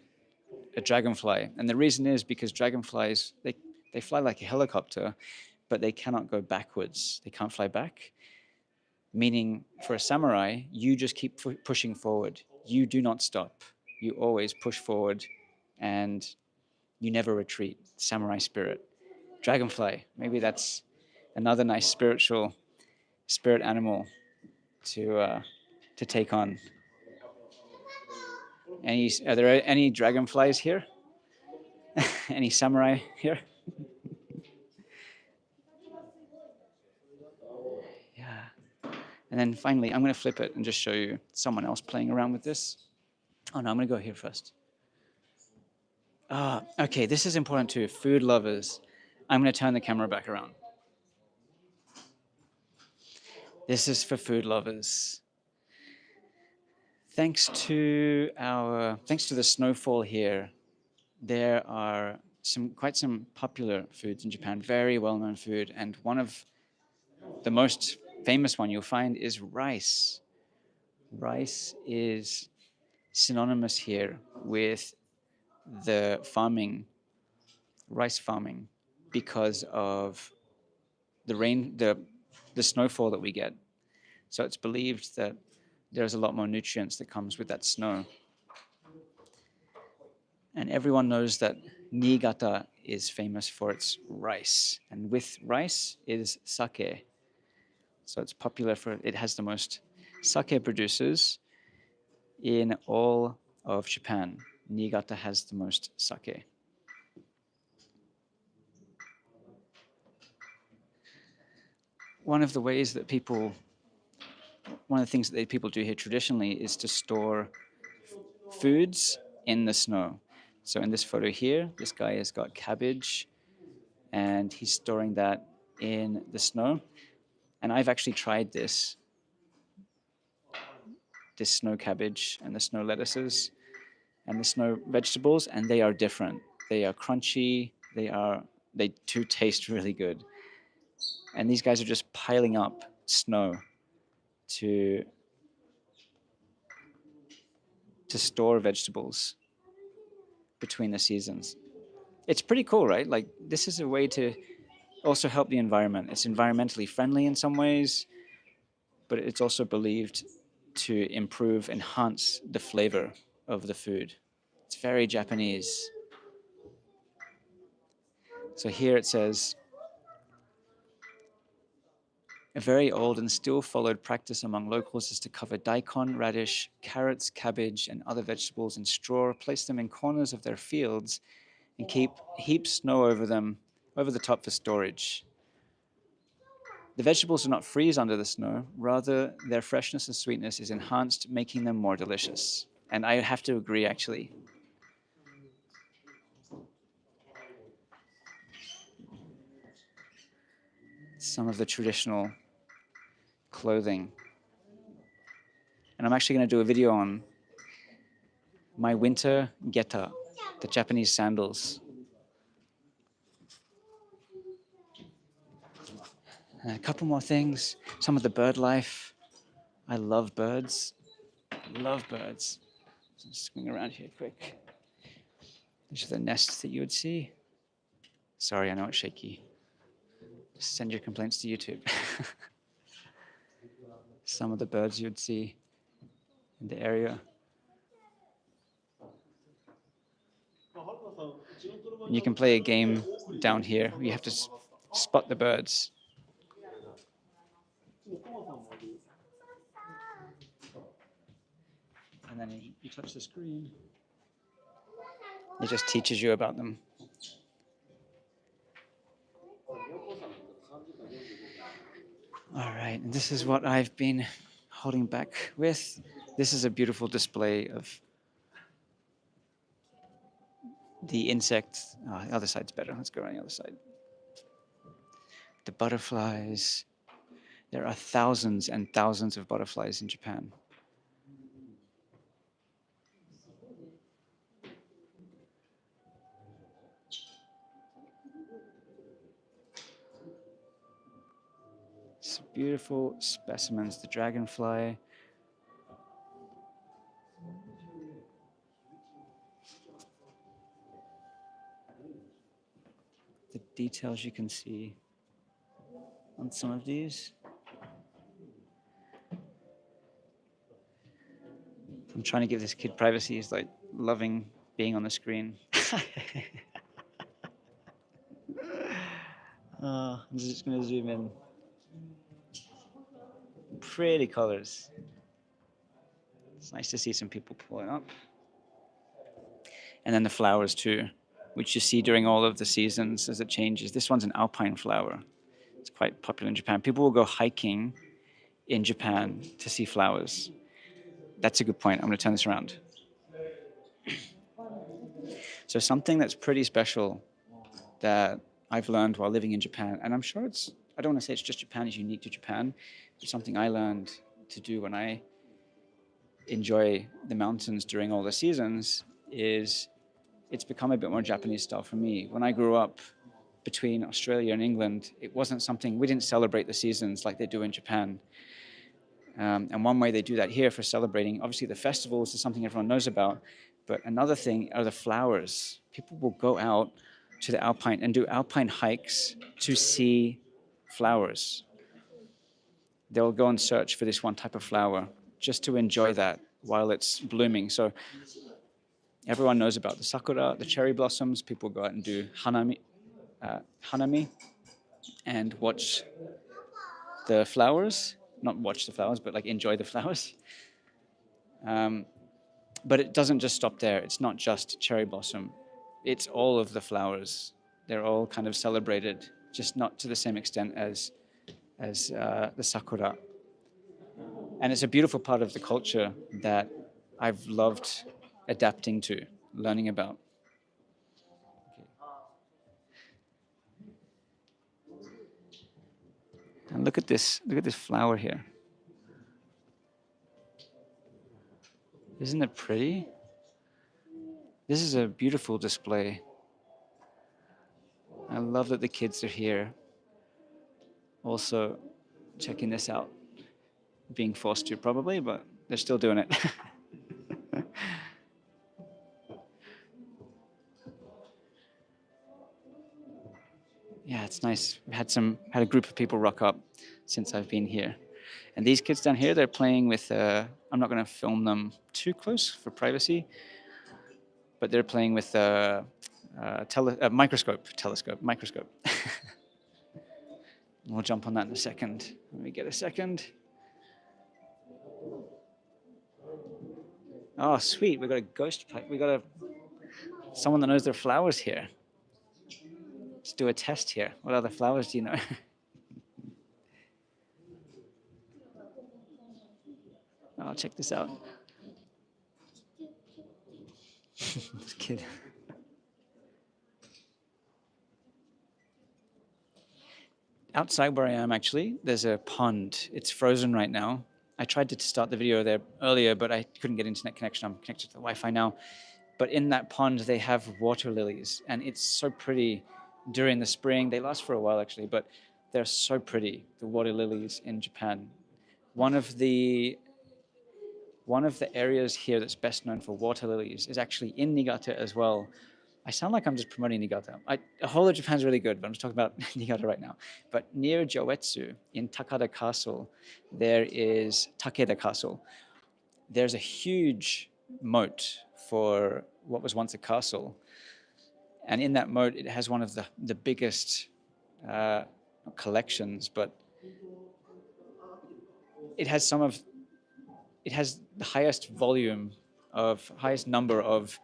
a dragonfly. And the reason is because dragonflies, they fly like a helicopter, but they cannot go backwards. They can't fly back. Meaning, for a samurai, you just keep pushing forward. You do not stop. You always push forward and you never retreat. Samurai spirit. Dragonfly, maybe that's another nice spiritual spirit animal to take on. Are there any dragonflies here? Any samurai here? Yeah. And then finally, I'm going to flip it and just show you someone else playing around with this. Oh no, I'm going to go here first. Okay, this is important too. Food lovers. I'm going to turn the camera back around. This is for food lovers. Thanks to the snowfall here, there are quite some popular foods in Japan, very well-known food, and one of the most famous one you'll find is rice. Rice is synonymous here with the rice farming, because of the snowfall that we get. So it's believed that there's a lot more nutrients that comes with that snow. And everyone knows that Niigata is famous for its rice. And with rice is sake. So it's popular it has the most sake producers in all of Japan. Niigata has the most sake. One of the things that people do here traditionally is to store foods in the snow. So in this photo here, this guy has got cabbage and he's storing that in the snow. And I've actually tried this snow cabbage and the snow lettuces and the snow vegetables, and they are different. They are crunchy. They do taste really good. And these guys are just piling up snow to store vegetables between the seasons. It's pretty cool, right? Like, this is a way to also help the environment. It's environmentally friendly in some ways, but it's also believed to enhance the flavor of the food. It's very Japanese. So here it says, a very old and still followed practice among locals is to cover daikon, radish, carrots, cabbage, and other vegetables in straw, place them in corners of their fields, and keep heaped snow over the top for storage. The vegetables do not freeze under the snow, rather, their freshness and sweetness is enhanced, making them more delicious. And I have to agree, actually. Some of the traditional clothing. And I'm actually going to do a video on my winter geta, the Japanese sandals. And a couple more things. Some of the bird life. I love birds. Love birds. Just swing around here quick. These are the nests that you would see. Sorry, I know it's shaky. Just send your complaints to YouTube. Some of the birds you'd see in the area. And you can play a game down here where you have to spot the birds. And then you touch the screen. It just teaches you about them. All right, and this is what I've been holding back with. This is a beautiful display of the insects. Oh, the other side's better. Let's go on the other side. The butterflies. There are thousands and thousands of butterflies in Japan. Some beautiful specimens. The dragonfly. The details you can see on some of these. I'm trying to give this kid privacy. He's like loving being on the screen. I'm just going to zoom in. Pretty colors. It's nice to see some people pulling up. And then the flowers too, which you see during all of the seasons as it changes. This one's an alpine flower. It's quite popular in Japan. People will go hiking in Japan to see flowers. That's a good point. I'm going to turn this around. So something that's pretty special that I've learned while living in Japan, and I'm sure I don't want to say it's just Japan, it's unique to Japan. It's something I learned to do when I enjoy the mountains during all the seasons is it's become a bit more Japanese style for me. When I grew up between Australia and England, it wasn't something, we didn't celebrate the seasons like they do in Japan. And one way they do that here for celebrating, obviously the festivals is something everyone knows about, but another thing are the flowers. People will go out to the alpine and do alpine hikes to see flowers. They'll go and search for this one type of flower just to enjoy that while it's blooming. So everyone knows about the sakura, the cherry blossoms. People go out and do hanami and watch the flowers. Not watch the flowers, but like enjoy the flowers. But it doesn't just stop there. It's not just cherry blossom. It's all of the flowers. They're all kind of celebrated, just not to the same extent as the sakura. And it's a beautiful part of the culture that I've loved adapting to, learning about. And look at this flower here. Isn't it pretty? This is a beautiful display. I love that the kids are here also checking this out. Being forced to probably, but they're still doing it. Yeah, it's nice. We had a group of people rock up since I've been here, and these kids down here, they're playing with. I'm not going to film them too close for privacy, but they're playing with microscope. We'll jump on that in a second. Let me get a second. Oh, sweet! We got a ghost pipe. We got someone that knows their flowers here. Let's do a test here. What other flowers do you know? Oh, check this out. This kid. Outside where I am, actually, there's a pond. It's frozen right now. I tried to start the video there earlier, but I couldn't get internet connection. I'm connected to the Wi-Fi now. But in that pond, they have water lilies, and it's so pretty during the spring. They last for a while, actually, but they're so pretty, the water lilies in Japan. One of the areas here that's best known for water lilies is actually in Niigata as well. I sound like I'm just promoting Niigata. The whole of Japan's really good, but I'm just talking about Niigata right now. But near Joetsu, in Takada Castle, there is Takeda Castle. There's a huge moat for what was once a castle. And in that moat, it has one of the biggest not collections, but it has the highest number of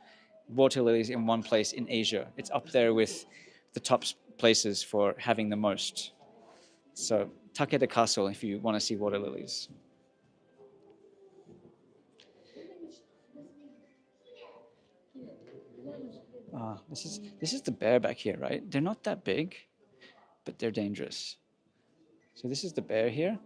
water lilies in one place in Asia. It's up there with the top places for having the most. So Takeda Castle, if you want to see water lilies. This is the bear back here, right? They're not that big, but they're dangerous. So this is the bear here.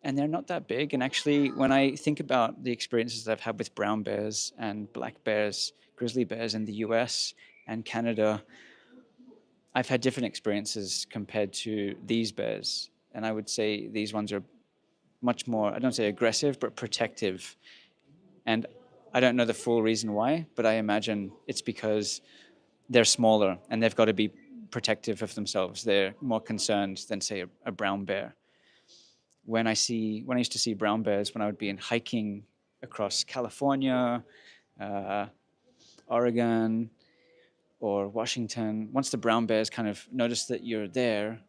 And they're not that big. And actually, when I think about the experiences that I've had with brown bears and black bears, grizzly bears in the US and Canada, I've had different experiences compared to these bears, and I would say these ones are much more, I don't say aggressive, but protective. And I don't know the full reason why, but I imagine it's because they're smaller and they've got to be protective of themselves. They're more concerned than, say, a brown bear. When I used to see brown bears when I would be in hiking across California, uh, Oregon, or Washington, once the brown bears kind of notice that you're there,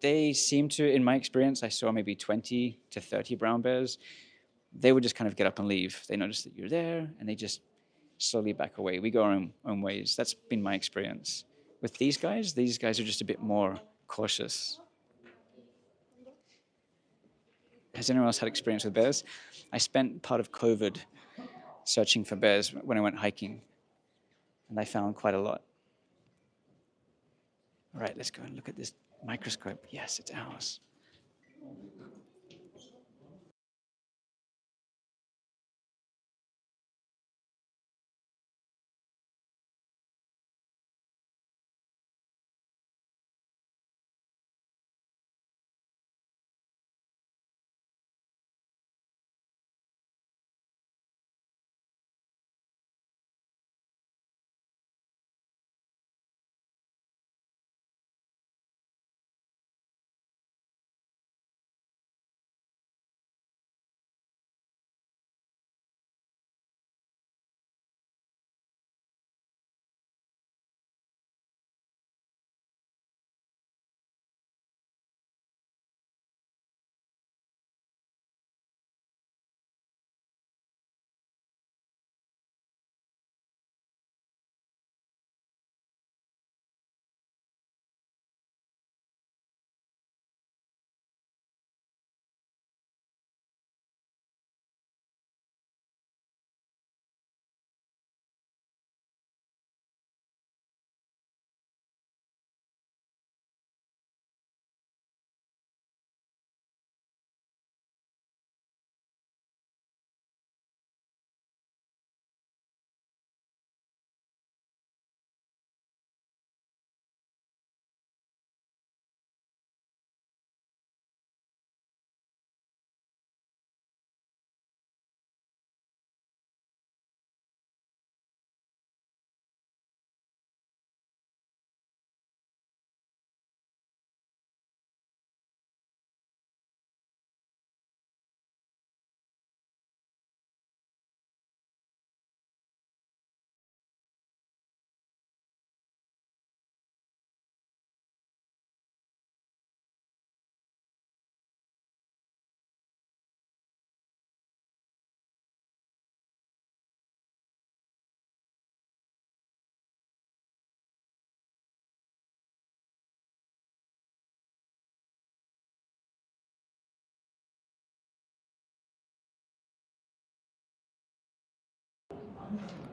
they seem to, in my experience, I saw maybe 20 to 30 brown bears. They would just kind of get up and leave. They notice that you're there and they just slowly back away. We go our own ways. That's been my experience. With these guys are just a bit more cautious. Has anyone else had experience with bears? I spent part of COVID searching for bears when I went hiking, and I found quite a lot. All right, let's go and look at this microscope. Yes, it's ours.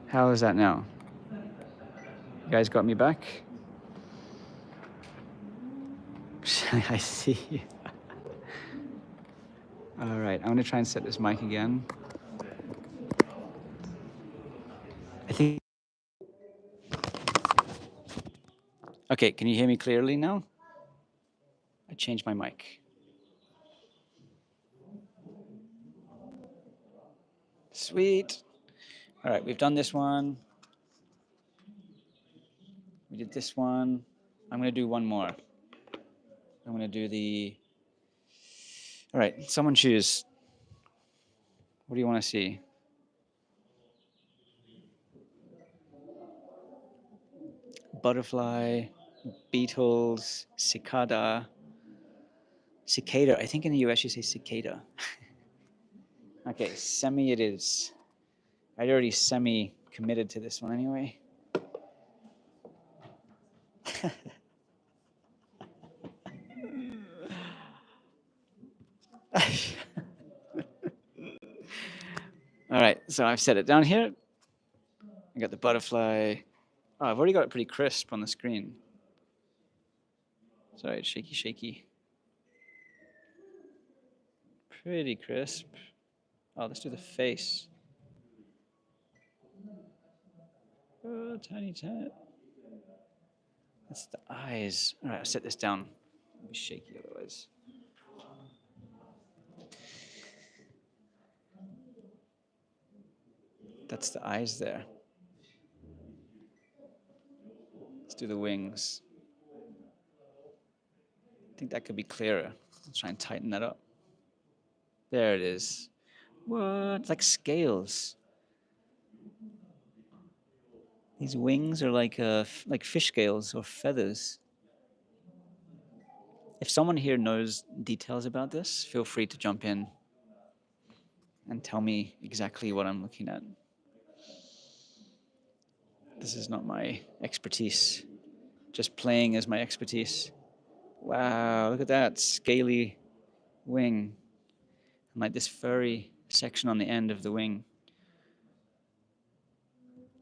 How is that now? You guys got me back? I see. All right, I'm gonna try and set this mic again. I think. Okay, can you hear me clearly now? I changed my mic. Sweet. All right, we've done this one. We did this one. I'm gonna do one more. I'm gonna do the. All right, someone choose. What do you want to see? Butterfly, beetles, cicada. Cicada. I think in the US you say cicada. Okay, semi it is. I'd already semi committed to this one anyway. All right, so I've set it down here. I got the butterfly. Oh, I've already got it pretty crisp on the screen. Sorry, it's shaky, shaky. Pretty crisp. Oh, let's do the face. Oh, tiny, tiny. That's the eyes. All right, I'll set this down. It'll be shaky otherwise. That's the eyes there. Let's do the wings. I think that could be clearer. Let's try and tighten that up. There it is. What? It's like scales. These wings are like fish scales or feathers. If someone here knows details about this, feel free to jump in and tell me exactly what I'm looking at. This is not my expertise. Just playing is my expertise. Wow, look at that scaly wing. And like this furry section on the end of the wing.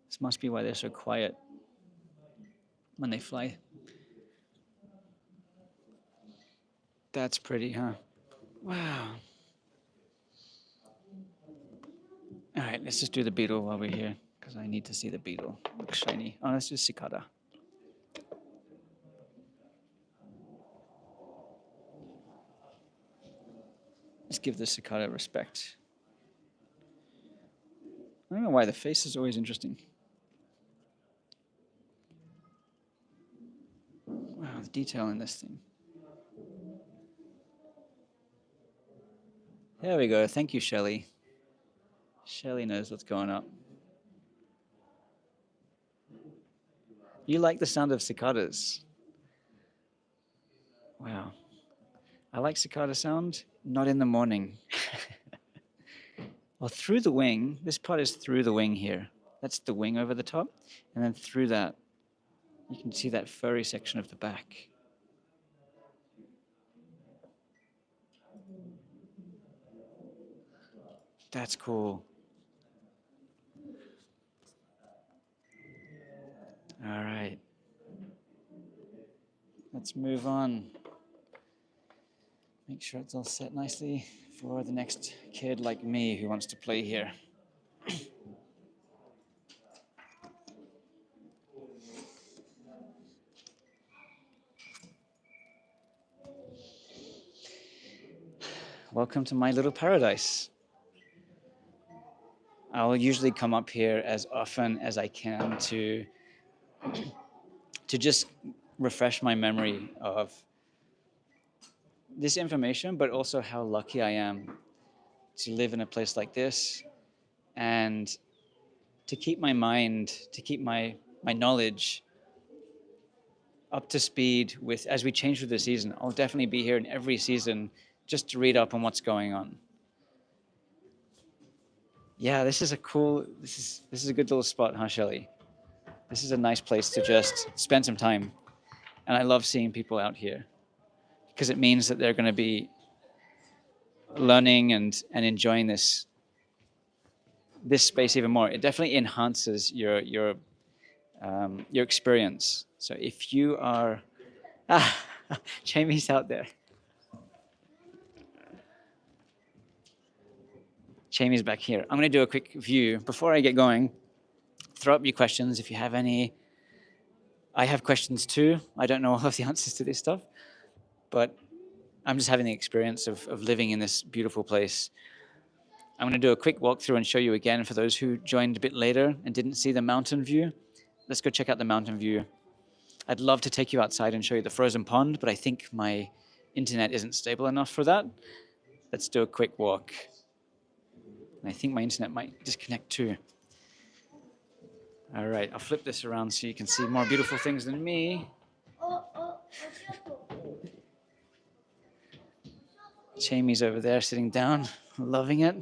This must be why they're so quiet when they fly. That's pretty, huh? Wow. All right, let's just do the beetle while we're here, because I need to see the beetle. Looks shiny. Oh, let's do cicada. Let's give the cicada respect. I don't know why the face is always interesting. Wow, the detail in this thing. There we go. Thank you, Shelley. Shelley knows what's going on. You like the sound of cicadas? Wow. I like cicada sound, not in the morning. Well, through the wing, this part is through the wing here. That's the wing over the top. And then through that, you can see that furry section of the back. That's cool. All right. Let's move on. Make sure it's all set nicely for the next kid like me who wants to play here. Welcome to my little paradise. I'll usually come up here as often as I can to just refresh my memory of this information, but also how lucky I am to live in a place like this and to keep my mind, to keep my knowledge up to speed with as we change through the season. I'll definitely be here in every season just to read up on what's going on. Yeah, this is a good little spot, huh, Shelley? This is a nice place to just spend some time. And I love seeing people out here because it means that they're going to be learning and enjoying this space even more. It definitely enhances your experience. So if you are, Chiemi's out there. Chiemi's back here. I'm going to do a quick view before I get going. Throw up your questions if you have any. I have questions too. I don't know all of the answers to this stuff, but I'm just having the experience of living in this beautiful place. I'm going to do a quick walkthrough and show you again for those who joined a bit later and didn't see the mountain view. Let's go check out the mountain view. I'd love to take you outside and show you the frozen pond, but I think my internet isn't stable enough for that. Let's do a quick walk. And I think my internet might disconnect too. All right, I'll flip this around so you can see more beautiful things than me. Chiemi's over there sitting down, loving it.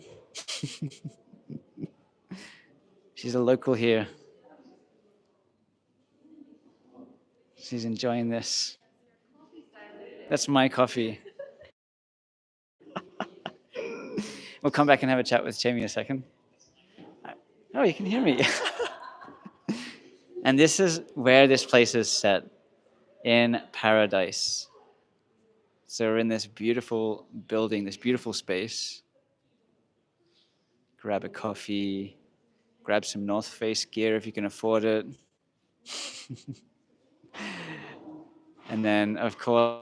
She's a local here. She's enjoying this. That's my coffee. We'll come back and have a chat with Chiemi in a second. Oh, you can hear me. And this is where this place is set, in paradise. So we're in this beautiful building, this beautiful space. Grab a coffee, grab some North Face gear if you can afford it. And then, of course,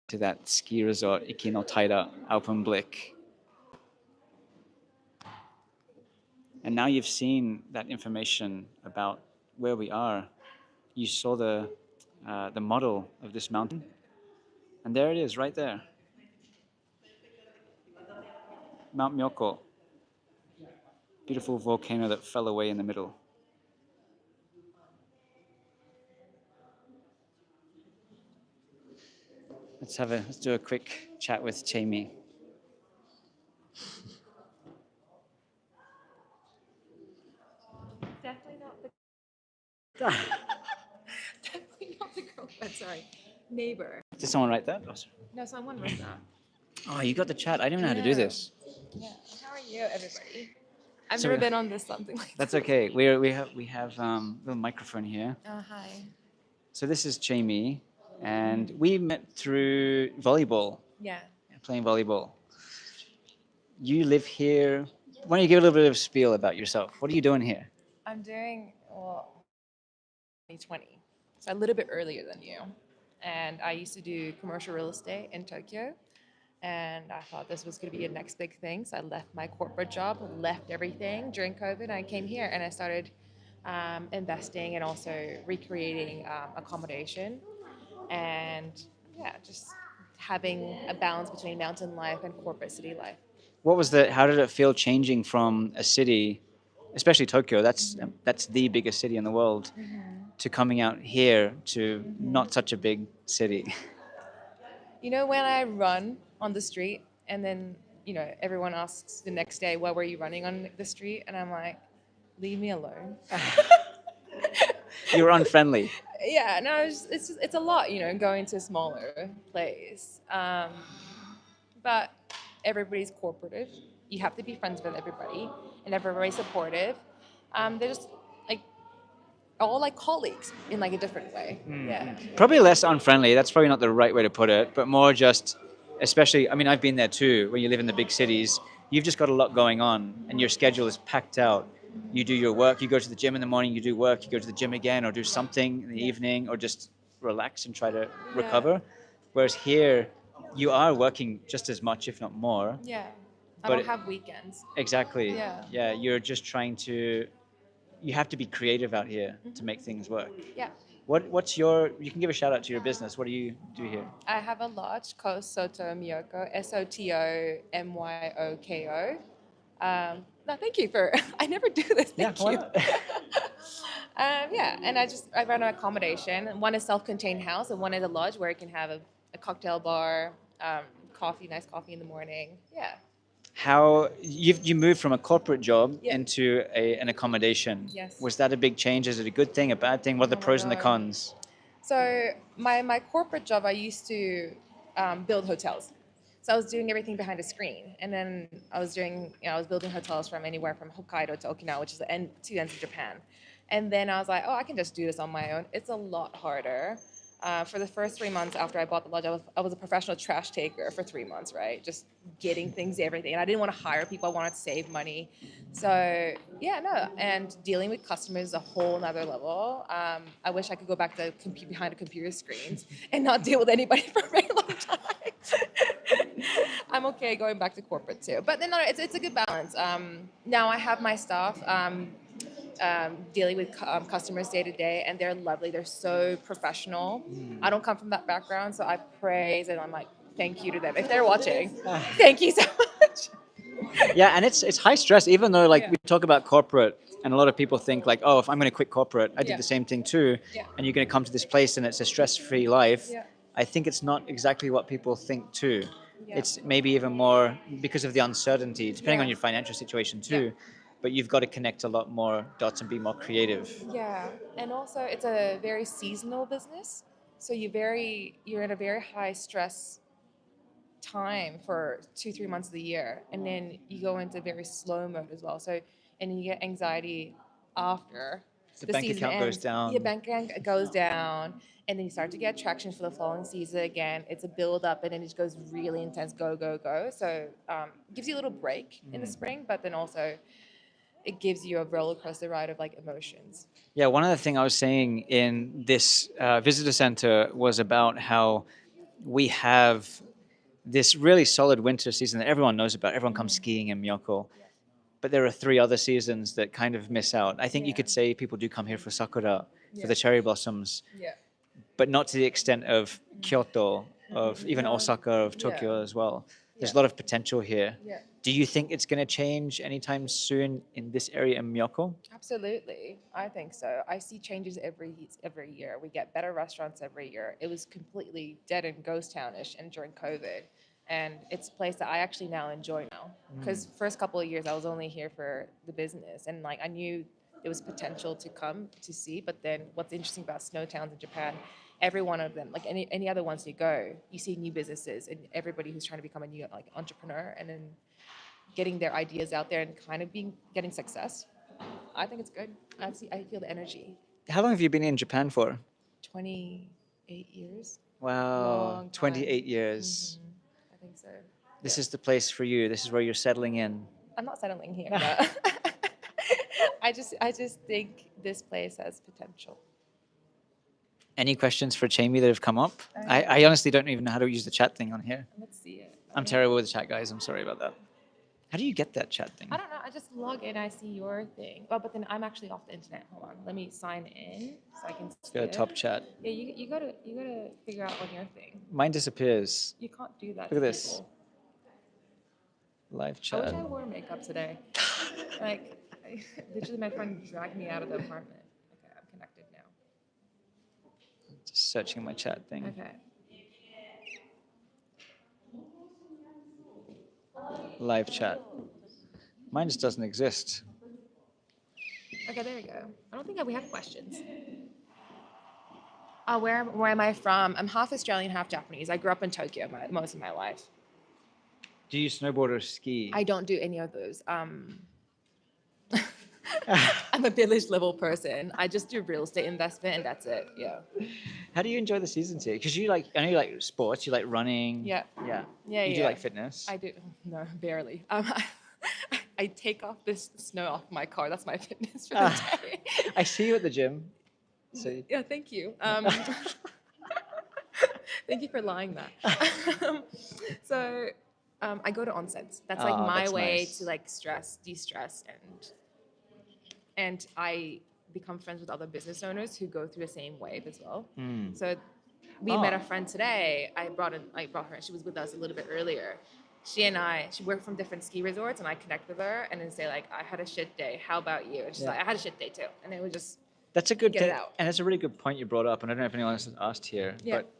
to that ski resort, Ikino Taida Alpenblick. And now you've seen that information about where we are. You saw the model of this mountain, and there it is, right there, Mount Myoko, beautiful volcano that fell away in the middle. Let's do a quick chat with Chiemi. Definitely not the definitely not the girlfriend. Sorry, neighbor. Is someone right there? No, someone wrote that. Oh, you got the chat. I didn't know how to do this. Yeah. How are you, everybody? I've So never been on this something like That's that. okay. We have a little microphone here. Oh, hi. So this is Chiemi, and we met through volleyball, Yeah. playing volleyball. You live here. Why don't you give a little bit of spiel about yourself? What are you doing here? I'm doing well 2020, so a little bit earlier than you. And I used to do commercial real estate in Tokyo. And I thought this was going to be a next big thing. So I left my corporate job, left everything during COVID. And I came here and I started investing and also recreating accommodation. And yeah, just having a balance between mountain life and corporate city life. What was the? How did it feel changing from a city, especially Tokyo? That's the biggest city in the world, to coming out here to not such a big city. You know, when I run on the street and then, everyone asks the next day, what were you running on the street? And I'm like, leave me alone. You were unfriendly. Yeah, no, it's a lot, going to a smaller place. But everybody's cooperative. You have to be friends with everybody, and everybody's supportive. They're just like all like colleagues in like a different way. Yeah. Probably less unfriendly. That's probably not the right way to put it, but more just, especially, I mean, I've been there too. When you live in the big cities, you've just got a lot going on and your schedule is packed out. You do your work, you go to the gym in the morning, you do work, you go to the gym again, or do something in the evening, or just relax and try to recover. Whereas here, you are working just as much, if not more. Yeah. I But don't have weekends. exactly. Yeah. Yeah, you're just trying to, you have to be creative out here to make things work. Yeah. What's your? You can give a shout out to your business. What do you do here? I have a lodge called Soto Myoko, SOTO MYOKO. No, thank you for. I never do this. Thank why you. not? Yeah, and I run an accommodation. One is self-contained house, and one is a lodge where you can have a cocktail bar, coffee, nice coffee in the morning. Yeah. How you moved from a corporate job Yeah. into an accommodation? Yes. Was that a big change? Is it a good thing, a bad thing? What are the Oh my pros and the God. cons? So my corporate job, I used to build hotels. So I was doing everything behind a screen, and then I was building hotels from anywhere from Hokkaido to Okinawa, which is the two ends of Japan. And then I was like, oh, I can just do this on my own. It's a lot harder. For the first 3 months after I bought the lodge, I was a professional trash taker for 3 months, right? Just getting things, everything. And I didn't want to hire people. I wanted to save money. So yeah, no. And dealing with customers is a whole nother level. I wish I could go back to behind a computer screens and not deal with anybody for a very long time. I'm okay going back to corporate too. But then no, it's a good balance. Now I have my staff. Dealing with customers day to day, and they're lovely. They're so professional. I don't come from that background, so I praise and I'm like, thank you to them. If they're watching, thank you so much. Yeah, and it's high stress. Even though like Yeah. we talk about corporate, and a lot of people think like, oh, if I'm going to quit corporate, I did Yeah. the same thing too, Yeah. and you're going to come to this place and it's a stress-free life. Yeah. I think it's not exactly what people think too. Yeah. It's maybe even more because of the uncertainty, depending on Yeah. your financial situation too. But you've got to connect a lot more dots and be more creative. Yeah, and also it's a very seasonal business, so you're in a very high stress time for 2-3 months of the year, and then you go into very slow mode as well. So and you get anxiety after The the bank season account goes ends. down. Your bank account goes down, and then you start to get traction for the following season again. It's a build up, and then it just goes really intense, go go go. So it gives you a little break in the spring, but then also it gives you a roller coaster ride of like emotions. Yeah, one other thing I was saying in this visitor center was about how we have this really solid winter season that everyone knows about. Everyone comes skiing in Myoko, but there are three other seasons that kind of miss out. I think you Yeah. could say people do come here for sakura, for Yeah. the cherry blossoms, Yeah. but not to the extent of Kyoto, of even No. Osaka, of Tokyo Yeah. as well. There's a Yeah. lot of potential here. Yeah. Do you think it's going to change anytime soon in this area in Myoko? Absolutely, I think so. I see changes every year. We get better restaurants every year. It was completely dead and ghost townish, and during COVID, and it's a place that I actually now enjoy now. Because first couple of years I was only here for the business, and like I knew there was potential to come to see. But then what's interesting about snow towns in Japan, every one of them, like any other ones you go, you see new businesses and everybody who's trying to become a new like entrepreneur, and then getting their ideas out there and kind of getting success. I think it's good. I feel the energy. How long have you been in Japan for? 28 years. Wow, Long time. 28 years. I think so. This is the place for you. This is where you're settling in. I'm not settling here, but I just think this place has potential. Any questions for Chiemi that have come up? I honestly don't even know how to use the chat thing on here. Let's see it. I'm terrible with the chat, guys. I'm sorry about that. How do you get that chat thing? I don't know. I just log in. I see your thing. Oh, but then I'm actually off the internet. Hold on. Let me sign in so I can see Go to it. top chat. Yeah, you gotta figure out on your thing. Mine disappears. You can't do that. Look at to this. people. Live I wish chat. I wore makeup today. Like, literally, my friend dragged me out of the apartment. Okay, I'm connected now. Just searching my chat thing. Okay. Live chat. Mine just doesn't exist. Okay, there we go. I don't think that we have questions. Where am I from? I'm half Australian, half Japanese. I grew up in Tokyo most of my life. Do you snowboard or ski? I don't do any of those. I'm a village level person. I just do real estate investment and that's it. Yeah. How do you enjoy the seasons here? Because you like, I know you like sports. You like running. Yeah. Yeah. Yeah. You do yeah. like fitness. I do. No, barely. I take off this snow off my car. That's my fitness for the day. I see you at the gym. So Yeah, thank you. Thank you for lying that. So I go to onsens. That's like my that's way nice. to like de-stress, and I become friends with other business owners who go through the same wave as well. So we met a friend today. I brought her. She was with us a little bit earlier. She worked from different ski resorts, and I connect with her and then say like, I had a shit day. How about you? And she's like, I had a shit day too. And it was just that's a good get it out. And it's a really good point you brought up. And I don't know if anyone else has asked here, Yeah. but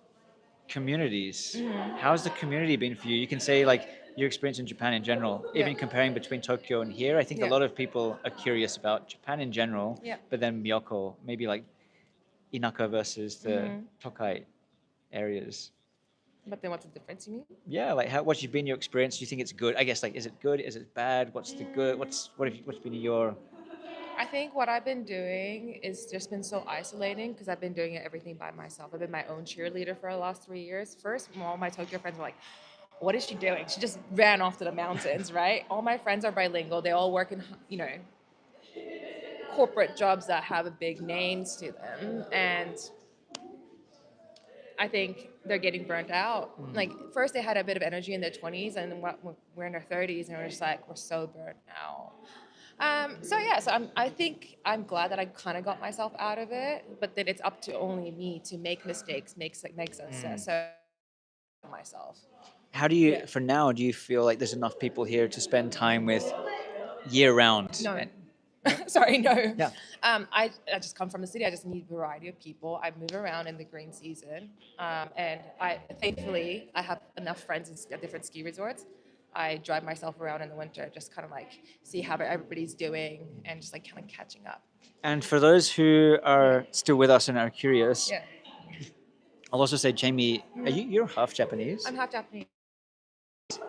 communities. How's the community been for you? You can say like your experience in Japan in general, even comparing between Tokyo and here. I think a lot of people are curious about Japan in general, but then Myoko, maybe like Inaka versus the Tokai areas. But then what's the difference, you mean? Yeah, like what's been your experience? Do you think it's good? I guess like is it good? Is it bad? What's the good? What's been your? I think what I've been doing is just been so isolating because I've been doing everything by myself. I've been my own cheerleader for the last 3 years. First, all my Tokyo friends were like, what is she doing? She just ran off to the mountains, right? All my friends are bilingual. They all work in, corporate jobs that have big names to them. And I think they're getting burnt out. Like, first they had a bit of energy in their 20s, and then we're in our 30s, and we're just like, we're so burnt out. So I think I'm glad that I kind of got myself out of it, but then it's up to only me to make mistakes, make success. So myself. How do you, for now, do you feel like there's enough people here to spend time with year round? No. Sorry, no. Yeah. I just come from the city. I just need a variety of people. I move around in the green season, and thankfully I have enough friends at different ski resorts. I drive myself around in the winter, just kind of like see how everybody's doing and just like kind of catching up. And for those who are still with us and are curious, Yeah. I'll also say, Jamie, you're half Japanese. I'm half Japanese.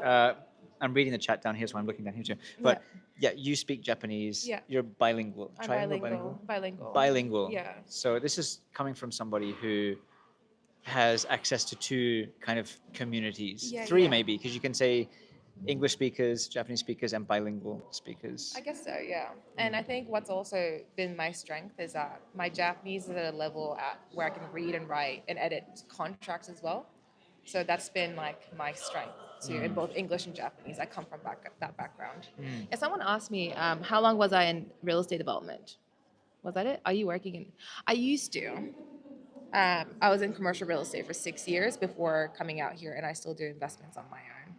I'm reading the chat down here, so I'm looking down here too. But yeah, you speak Japanese. Yeah. You're bilingual. I'm Trilingual, bilingual. Bilingual. Yeah. So this is coming from somebody who has access to two kind of communities, three maybe, because you can say English speakers, Japanese speakers, and bilingual speakers. I guess so, yeah. And I think what's also been my strength is that my Japanese is at a level at where I can read and write and edit contracts as well. So that's been like my strength too in both English and Japanese. I come from that background. If someone asked me, how long was I in real estate development? Was that it? Are you working in? I used to. I was in commercial real estate for 6 years before coming out here, and I still do investments on my own.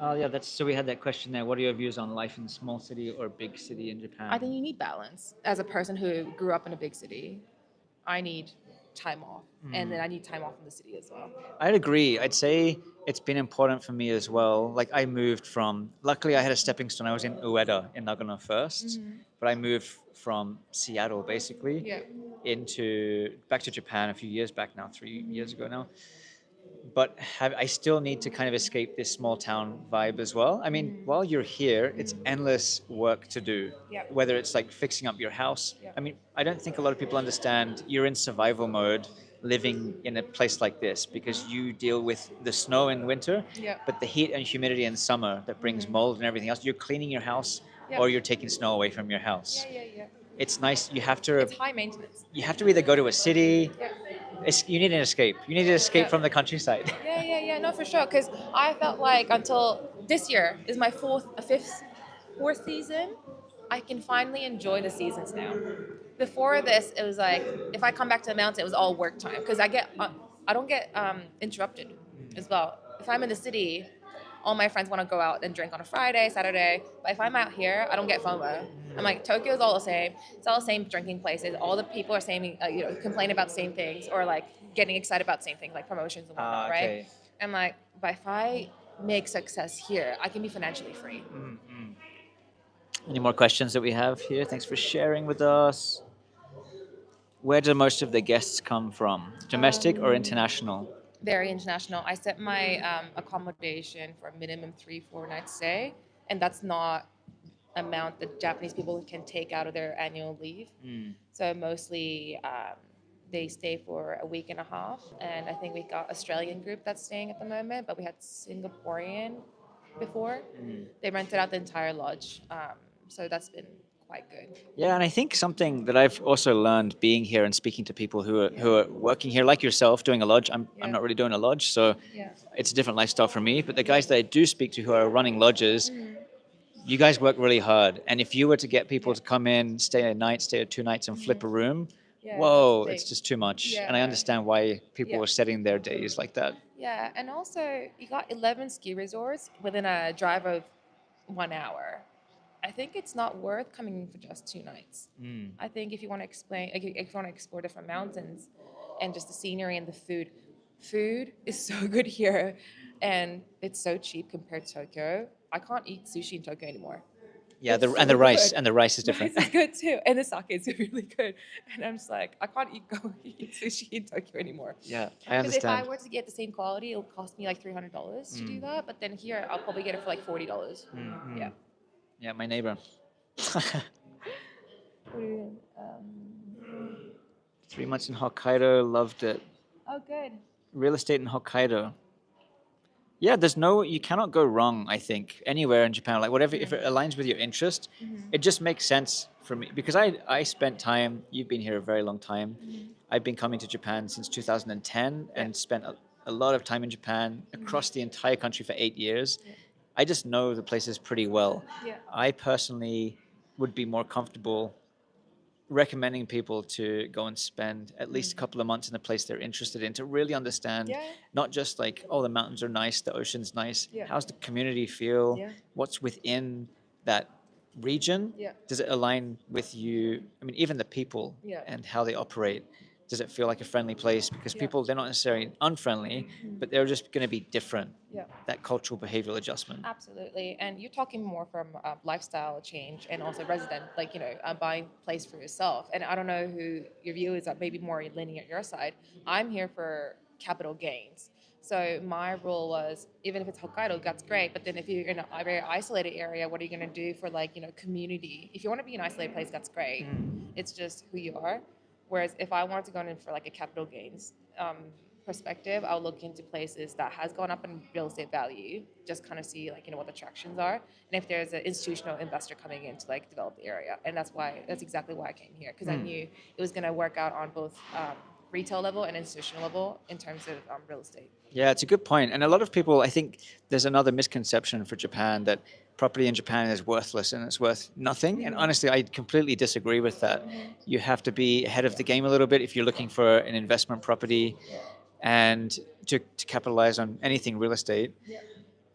Oh yeah, that's so we had that question there. What are your views on life in small city or big city in I Japan? think you need balance. As a person who grew up in a big city, I need time off, and then I need time off in the city as well. I'd agree. I'd say it's been important for me as well. Like I moved from. Luckily, I had a stepping stone. I was in Ueda in Nagano 1st, but I moved from Seattle basically Yeah. into back to Japan a few years back now, 3 years ago now. But I still need to kind of escape this small town vibe as well. I mean, while you're here, it's endless work to do. Yep. Whether it's like fixing up your house. Yep. I mean, I don't think a lot of people understand you're in survival mode living in a place like this because you deal with the snow in winter, Yep. but the heat and humidity in summer that brings mold and everything else. You're cleaning your house Yep. or you're taking snow away from your house. Yeah. It's nice. You have to. It's high maintenance. You have to either go to a city. Yep. You need an escape. You need to escape Yeah. from the countryside. Yeah. No, for sure. Because I felt like until this year is my fourth season, I can finally enjoy the seasons now. Before this, it was like if I come back to the mountain, it was all work time because I don't get interrupted as well. If I'm in the city, all my friends want to go out and drink on a Friday, Saturday. But if I'm out here, I don't get FOMO. I'm like Tokyo's all the same. It's all the same drinking places. All the people are saying, complain about the same things or like getting excited about the same things, like promotions and whatnot, right? Okay. I'm like, but if I make success here, I can be financially free. Any more questions that we have here? Thanks for sharing with us. Where do most of the guests come from? Domestic or international? Very international. I set my accommodation for a minimum 3-4 night stay, and that's not amount that Japanese people can take out of their annual leave. So mostly they stay for a week and a half, and I think we got Australian group that's staying at the moment, but we had Singaporean before. They rented out the entire lodge, so that's been quite good. Yeah, and I think something that I've also learned being here and speaking to people who are working here, like yourself, doing a lodge. I'm not really doing a lodge, so Yeah. it's a different lifestyle for me. But the guys that I do speak to who are running lodges, you guys work really hard. And if you were to get people to come in, stay a night, stay 2 nights, and flip a room, Yeah, whoa, that's it's big. just too much. Yeah. And I understand why people Yeah. are setting their days like that. Yeah, and also you got 11 ski resorts within a drive of 1 hour. I think it's not worth coming in for just 2 nights. I think if you want to if you want to explore different mountains and just the scenery and the food is so good here, and it's so cheap compared to Tokyo. I can't eat sushi in Tokyo anymore. Yeah, It's and so the rice good. and the rice is different. Rice is good too, and the sake is really good. And I'm just like, I can't eat sushi in Tokyo anymore. Yeah, I Because if I understand. were to get the same quality, it'll cost me like $300 to do that. But then here, I'll probably get it for like $40. Yeah. Yeah, my neighbor. What are you 3 months in Hokkaido, loved it. Oh, good. Real estate in Hokkaido. Yeah, you cannot go wrong, I think, anywhere in Japan. Like whatever, if it aligns with your interest, it just makes sense for me. Because I spent time, you've been here a very long time. I've been coming to Japan since 2010 and spent a lot of time in Japan across the entire country for 8 years. I just know the places pretty well. Yeah. I personally would be more comfortable recommending people to go and spend at least a couple of months in a place they're interested in to really understand Yeah. not just like, oh, the mountains are nice, the ocean's nice. Yeah. How's the community feel? Yeah. What's within that region? Yeah. Does it align with you? I mean, even the people Yeah. and how they operate. Does it feel like a friendly place? Because Yeah. people, they're not necessarily unfriendly, but they're just going to be different. Yeah. That cultural behavioral adjustment. Absolutely. And you're talking more from lifestyle change and also resident, like, buying place for yourself. And I don't know who your view is, maybe more leaning at your side. I'm here for capital gains. So my rule was, even if it's Hokkaido, that's great. But then if you're in a very isolated area, what are you going to do for community? If you want to be in an isolated place, that's great. It's just who you are. Whereas if I wanted to go in for like a capital gains, perspective, I'll look into places that has gone up in real estate value, just kind of see like what the attractions are, and if there's an institutional investor coming in to like develop the area. And that's exactly why I came here, because I knew it was going to work out on both retail level and institutional level in terms of real estate. Yeah, it's a good point. And a lot of people, I think there's another misconception for Japan that property in Japan is worthless and it's worth nothing. And honestly, I completely disagree with that. You have to be ahead of the game a little bit if you're looking for an investment property and to capitalize on anything real estate.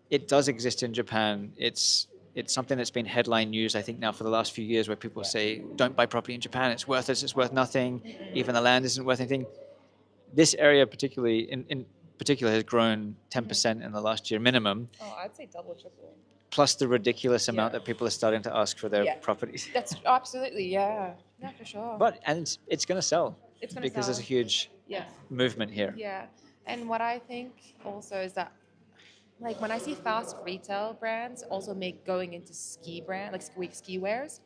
It does exist in Japan. It's something that's been headline news, I think, now for the last few years, where people say, don't buy property in Japan, it's worthless, it's worth nothing, even the land isn't worth anything. This area particularly, in particular, has grown 10% in the last year minimum, Oh, I'd say double, triple. plus the ridiculous amount Yeah. that people are starting to ask for their Yeah. properties. That's absolutely, yeah, for sure. But, and it's going to sell It's gonna because there's a sell. huge Yeah. movement here. Yeah, and what I think also is that, like, when I see fast retail brands also make going into ski brand, like ski wears,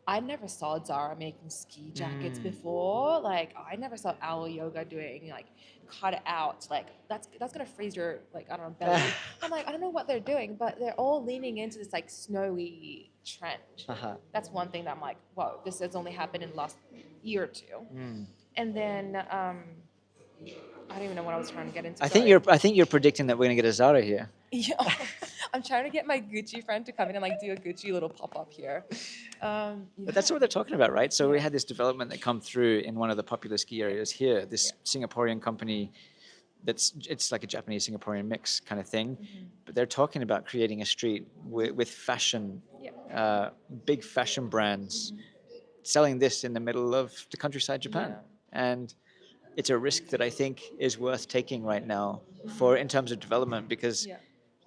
I never saw Zara making ski jackets before. Like, I never saw Owl Yoga doing like cut it out. Like, that's gonna freeze your, like, I don't know, belly. I'm like, I don't know what they're doing, but they're all leaning into this like snowy trend. That's one thing that I'm like, whoa, this has only happened in the last year or two. And then I don't even know what I was trying to get into. I think you're predicting that we're going to get a Zara here. Yeah, I'm trying to get my Gucci friend to come in and like do a Gucci little pop up here. But that's what they're talking about, right? So we had this development that come through in one of the popular ski areas here. This Singaporean company it's like a Japanese Singaporean mix kind of thing. But they're talking about creating a street with fashion, big fashion brands selling this in the middle of the countryside Japan. And it's a risk that I think is worth taking right now for in terms of development, because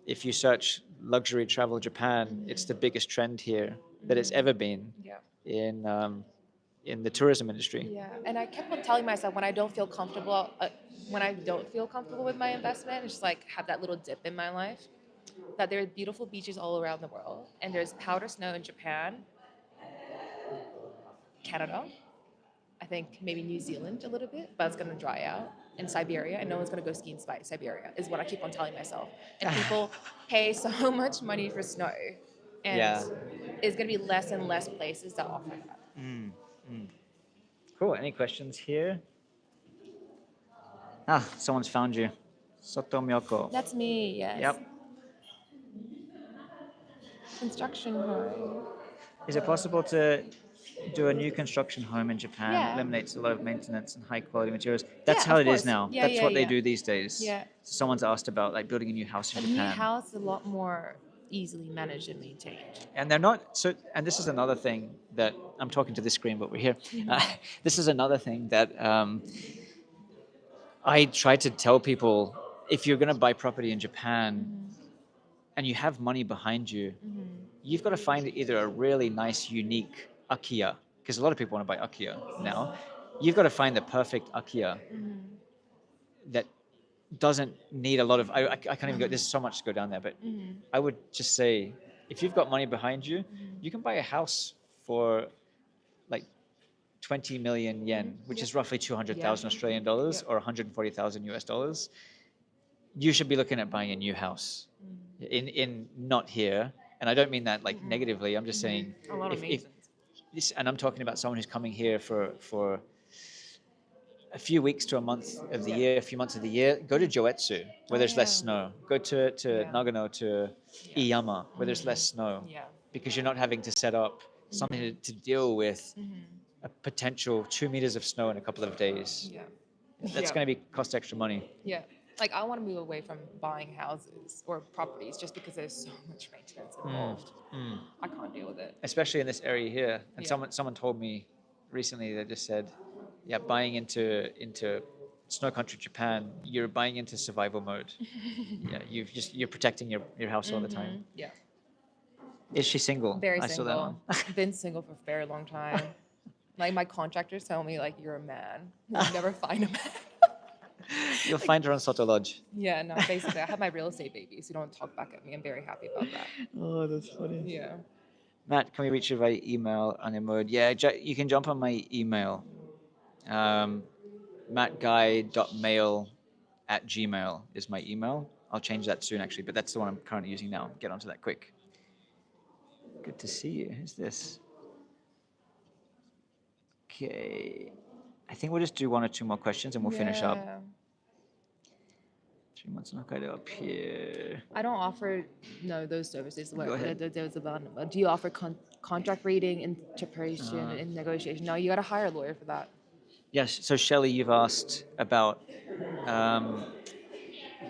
if you search luxury travel Japan, it's the biggest trend here that it's ever been in the tourism industry. Yeah, and I kept on telling myself when I don't feel comfortable, with my investment, it's just like have that little dip in my life, that there are beautiful beaches all around the world, and there's powder snow in Japan, Canada, I think maybe New Zealand a little bit, but it's gonna dry out. In Siberia, and no one's gonna go ski in Siberia, is what I keep on telling myself. And people pay so much money for snow, and it's gonna be less and less places that offer that. Cool. Any questions here? Someone's found you. Soto Myoko. That's me, yes. Yep. Construction home. Is it possible to do a new construction home in Japan? Yeah. Eliminates a lot of maintenance and high quality materials. That's how of it is course. now. Yeah, That's what they yeah. do these days. Yeah. Someone's asked about like building a new house in A Japan. new house is a lot more easily managed and maintained. And they're not so. And this is another thing that I'm talking to this screen, but we're here. This is another thing that I try to tell people: if you're going to buy property in Japan and you have money behind you, you've got to find either a really nice, unique akiya, because a lot of people want to buy akiya now. You've got to find the perfect akiya that doesn't need a lot of. I can't even go. There's so much to go down there, but I would just say, if you've got money behind you, you can buy a house for like 20 million yen, which is roughly 200,000 Australian dollars or 140,000 US dollars. You should be looking at buying a new house in not here. And I don't mean that like negatively. I'm just saying, A lot of if this, and I'm talking about someone who's coming here for a few weeks to a month of the year, a few months of the year. Go to Joetsu, where there's less snow. Go to Nagano, to Iyama, where there's less snow, because you're not having to set up something to deal with a potential 2 meters of snow in a couple of days. That's going to cost extra money. Yeah. Like, I want to move away from buying houses or properties just because there's so much maintenance involved. I can't deal with it. Especially in this area here. And someone told me recently, they just said, buying into snow country Japan, you're buying into survival mode. You're protecting your house all the time. Yeah. Is she single? Very I single. saw that one. Been single for a very long time. Like, my contractors tell me, like, you're a man. You'll never find a man. You'll find her on Soto Lodge. Yeah, no, basically, I have my real estate baby, so don't talk back at me. I'm very happy about that. Oh, that's funny. Yeah. Matt, can we reach you via email on your mode? Yeah, you can jump on my email. Mattguy.mail @gmail is my email. I'll change that soon, actually, but that's the one I'm currently using now. Get onto that quick. Good to see you. Who's this? Okay. I think we'll just do one or two more questions and we'll finish up. Yeah. 3 months in Hokkaido up here. I don't offer those services. Go ahead. Those about. Do you offer contract reading, interpretation, and negotiation? No, you got to hire a lawyer for that. Yes. So Shelley, you've asked about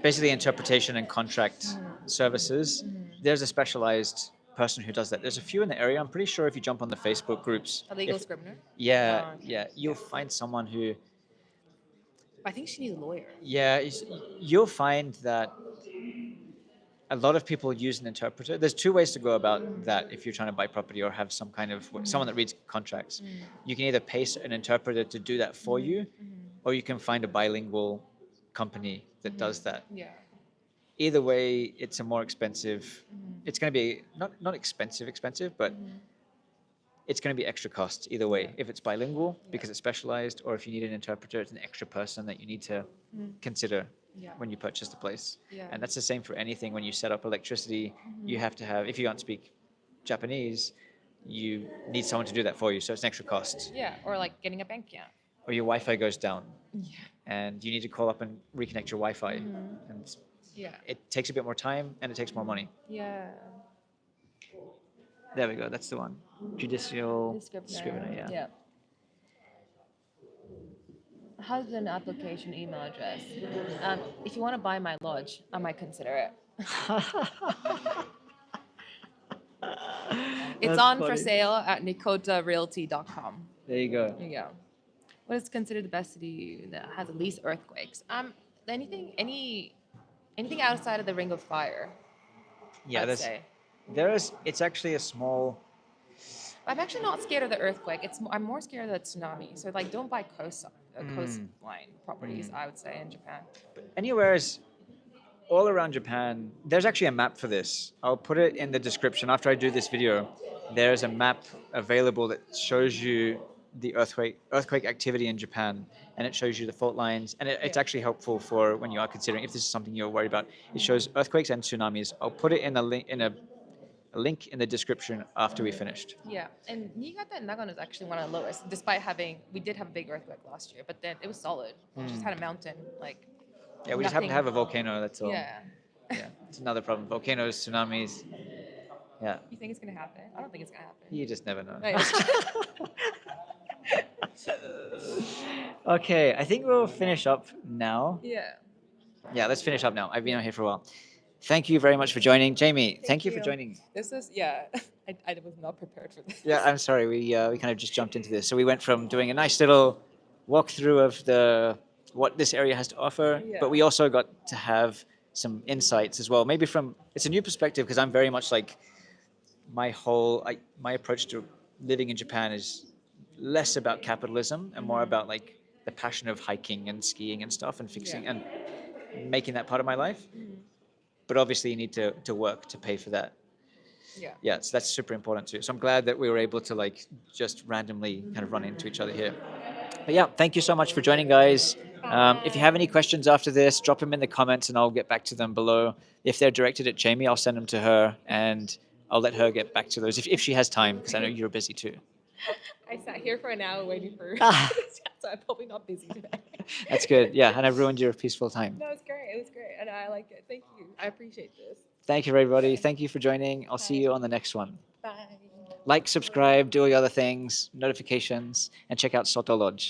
basically interpretation and contract services. There's a specialized person who does that. There's a few in the area. I'm pretty sure if you jump on the Facebook groups, A legal scrivener. yeah, Oh, okay. yeah, you'll find someone who, I think she needs a lawyer. yeah, you'll find that a lot of people use an interpreter. There's two ways to go about that if you're trying to buy property or have some kind of someone that reads contracts. You can either pay an interpreter to do that for you, or you can find a bilingual company that does that. Yeah. Either way, it's a more expensive. It's going to be not expensive, but it's going to be extra costs either way. If it's bilingual because it's specialized, or if you need an interpreter, it's an extra person that you need to consider when you purchase the place. Yeah. And that's the same for anything. When you set up electricity, you have to have. If you can't speak Japanese, you need someone to do that for you. So it's an extra cost. Yeah, or like getting a bank account. Or your Wi-Fi goes down, Yeah. and you need to call up and reconnect your Wi-Fi, and Yeah. it takes a bit more time and it takes more money. Yeah. There we go. That's the one. Judicial Scrivener. scrivener. Yeah. Yeah. Husband application email address. If you want to buy my lodge, I might consider it. It's That's on for funny. sale at nicotarealty.com. There you go. There you go. What is considered the best city that has the least earthquakes? Anything outside of the Ring of Fire. Yeah, I'd say. it's actually a small. I'm actually not scared of the earthquake. I'm more scared of the tsunami. So like, don't buy coastline properties. I would say in Japan. Anywhere is all around Japan. There's actually a map for this. I'll put it in the description after I do this video. There's a map available that shows you the earthquake activity in Japan, and it shows you the fault lines, and it's actually helpful for when you are considering if this is something you're worried about. It shows earthquakes and tsunamis. I'll put it in a link in the description after we finished. Yeah, and Niigata and Nagano is actually one of the lowest, despite we did have a big earthquake last year, but then it was solid. We just had a mountain, like. Yeah, we just happen to have a volcano. That's all. Yeah. Yeah, it's another problem. Volcanoes, tsunamis. Yeah, You think it's gonna happen? I don't think it's gonna happen. you just never know. Right. Okay, I think we'll finish up now. Yeah. Yeah, let's finish up now. I've been out here for a while. Thank you very much for joining. Jamie, thank you for you. joining. This is I was not prepared for this. Yeah, I'm sorry. We kind of just jumped into this. So we went from doing a nice little walkthrough of what this area has to offer, Yeah. but we also got to have some insights as well. Maybe it's a new perspective because I'm very much like my approach to living in Japan is less about capitalism and more about like the passion of hiking and skiing and stuff and fixing and making that part of my life. But obviously you need to work to pay for that. Yeah. Yeah, so that's super important too. So I'm glad that we were able to like just randomly kind of run into each other here. But yeah, thank you so much for joining, guys. If you have any questions after this, drop them in the comments and I'll get back to them below. If they're directed at Chiemi, I'll send them to her and I'll let her get back to those if she has time, because I know you're busy too. I sat here for an hour waiting for so I'm probably not busy today. That's good. Yeah, and I've ruined your peaceful time. No, it's great. It was great. And I like it. Thank you. I appreciate this. Thank you, everybody. Thank you for joining. I'll see you on the next one. Bye. Like, subscribe, do all the other things, notifications, and check out Soto Lodge.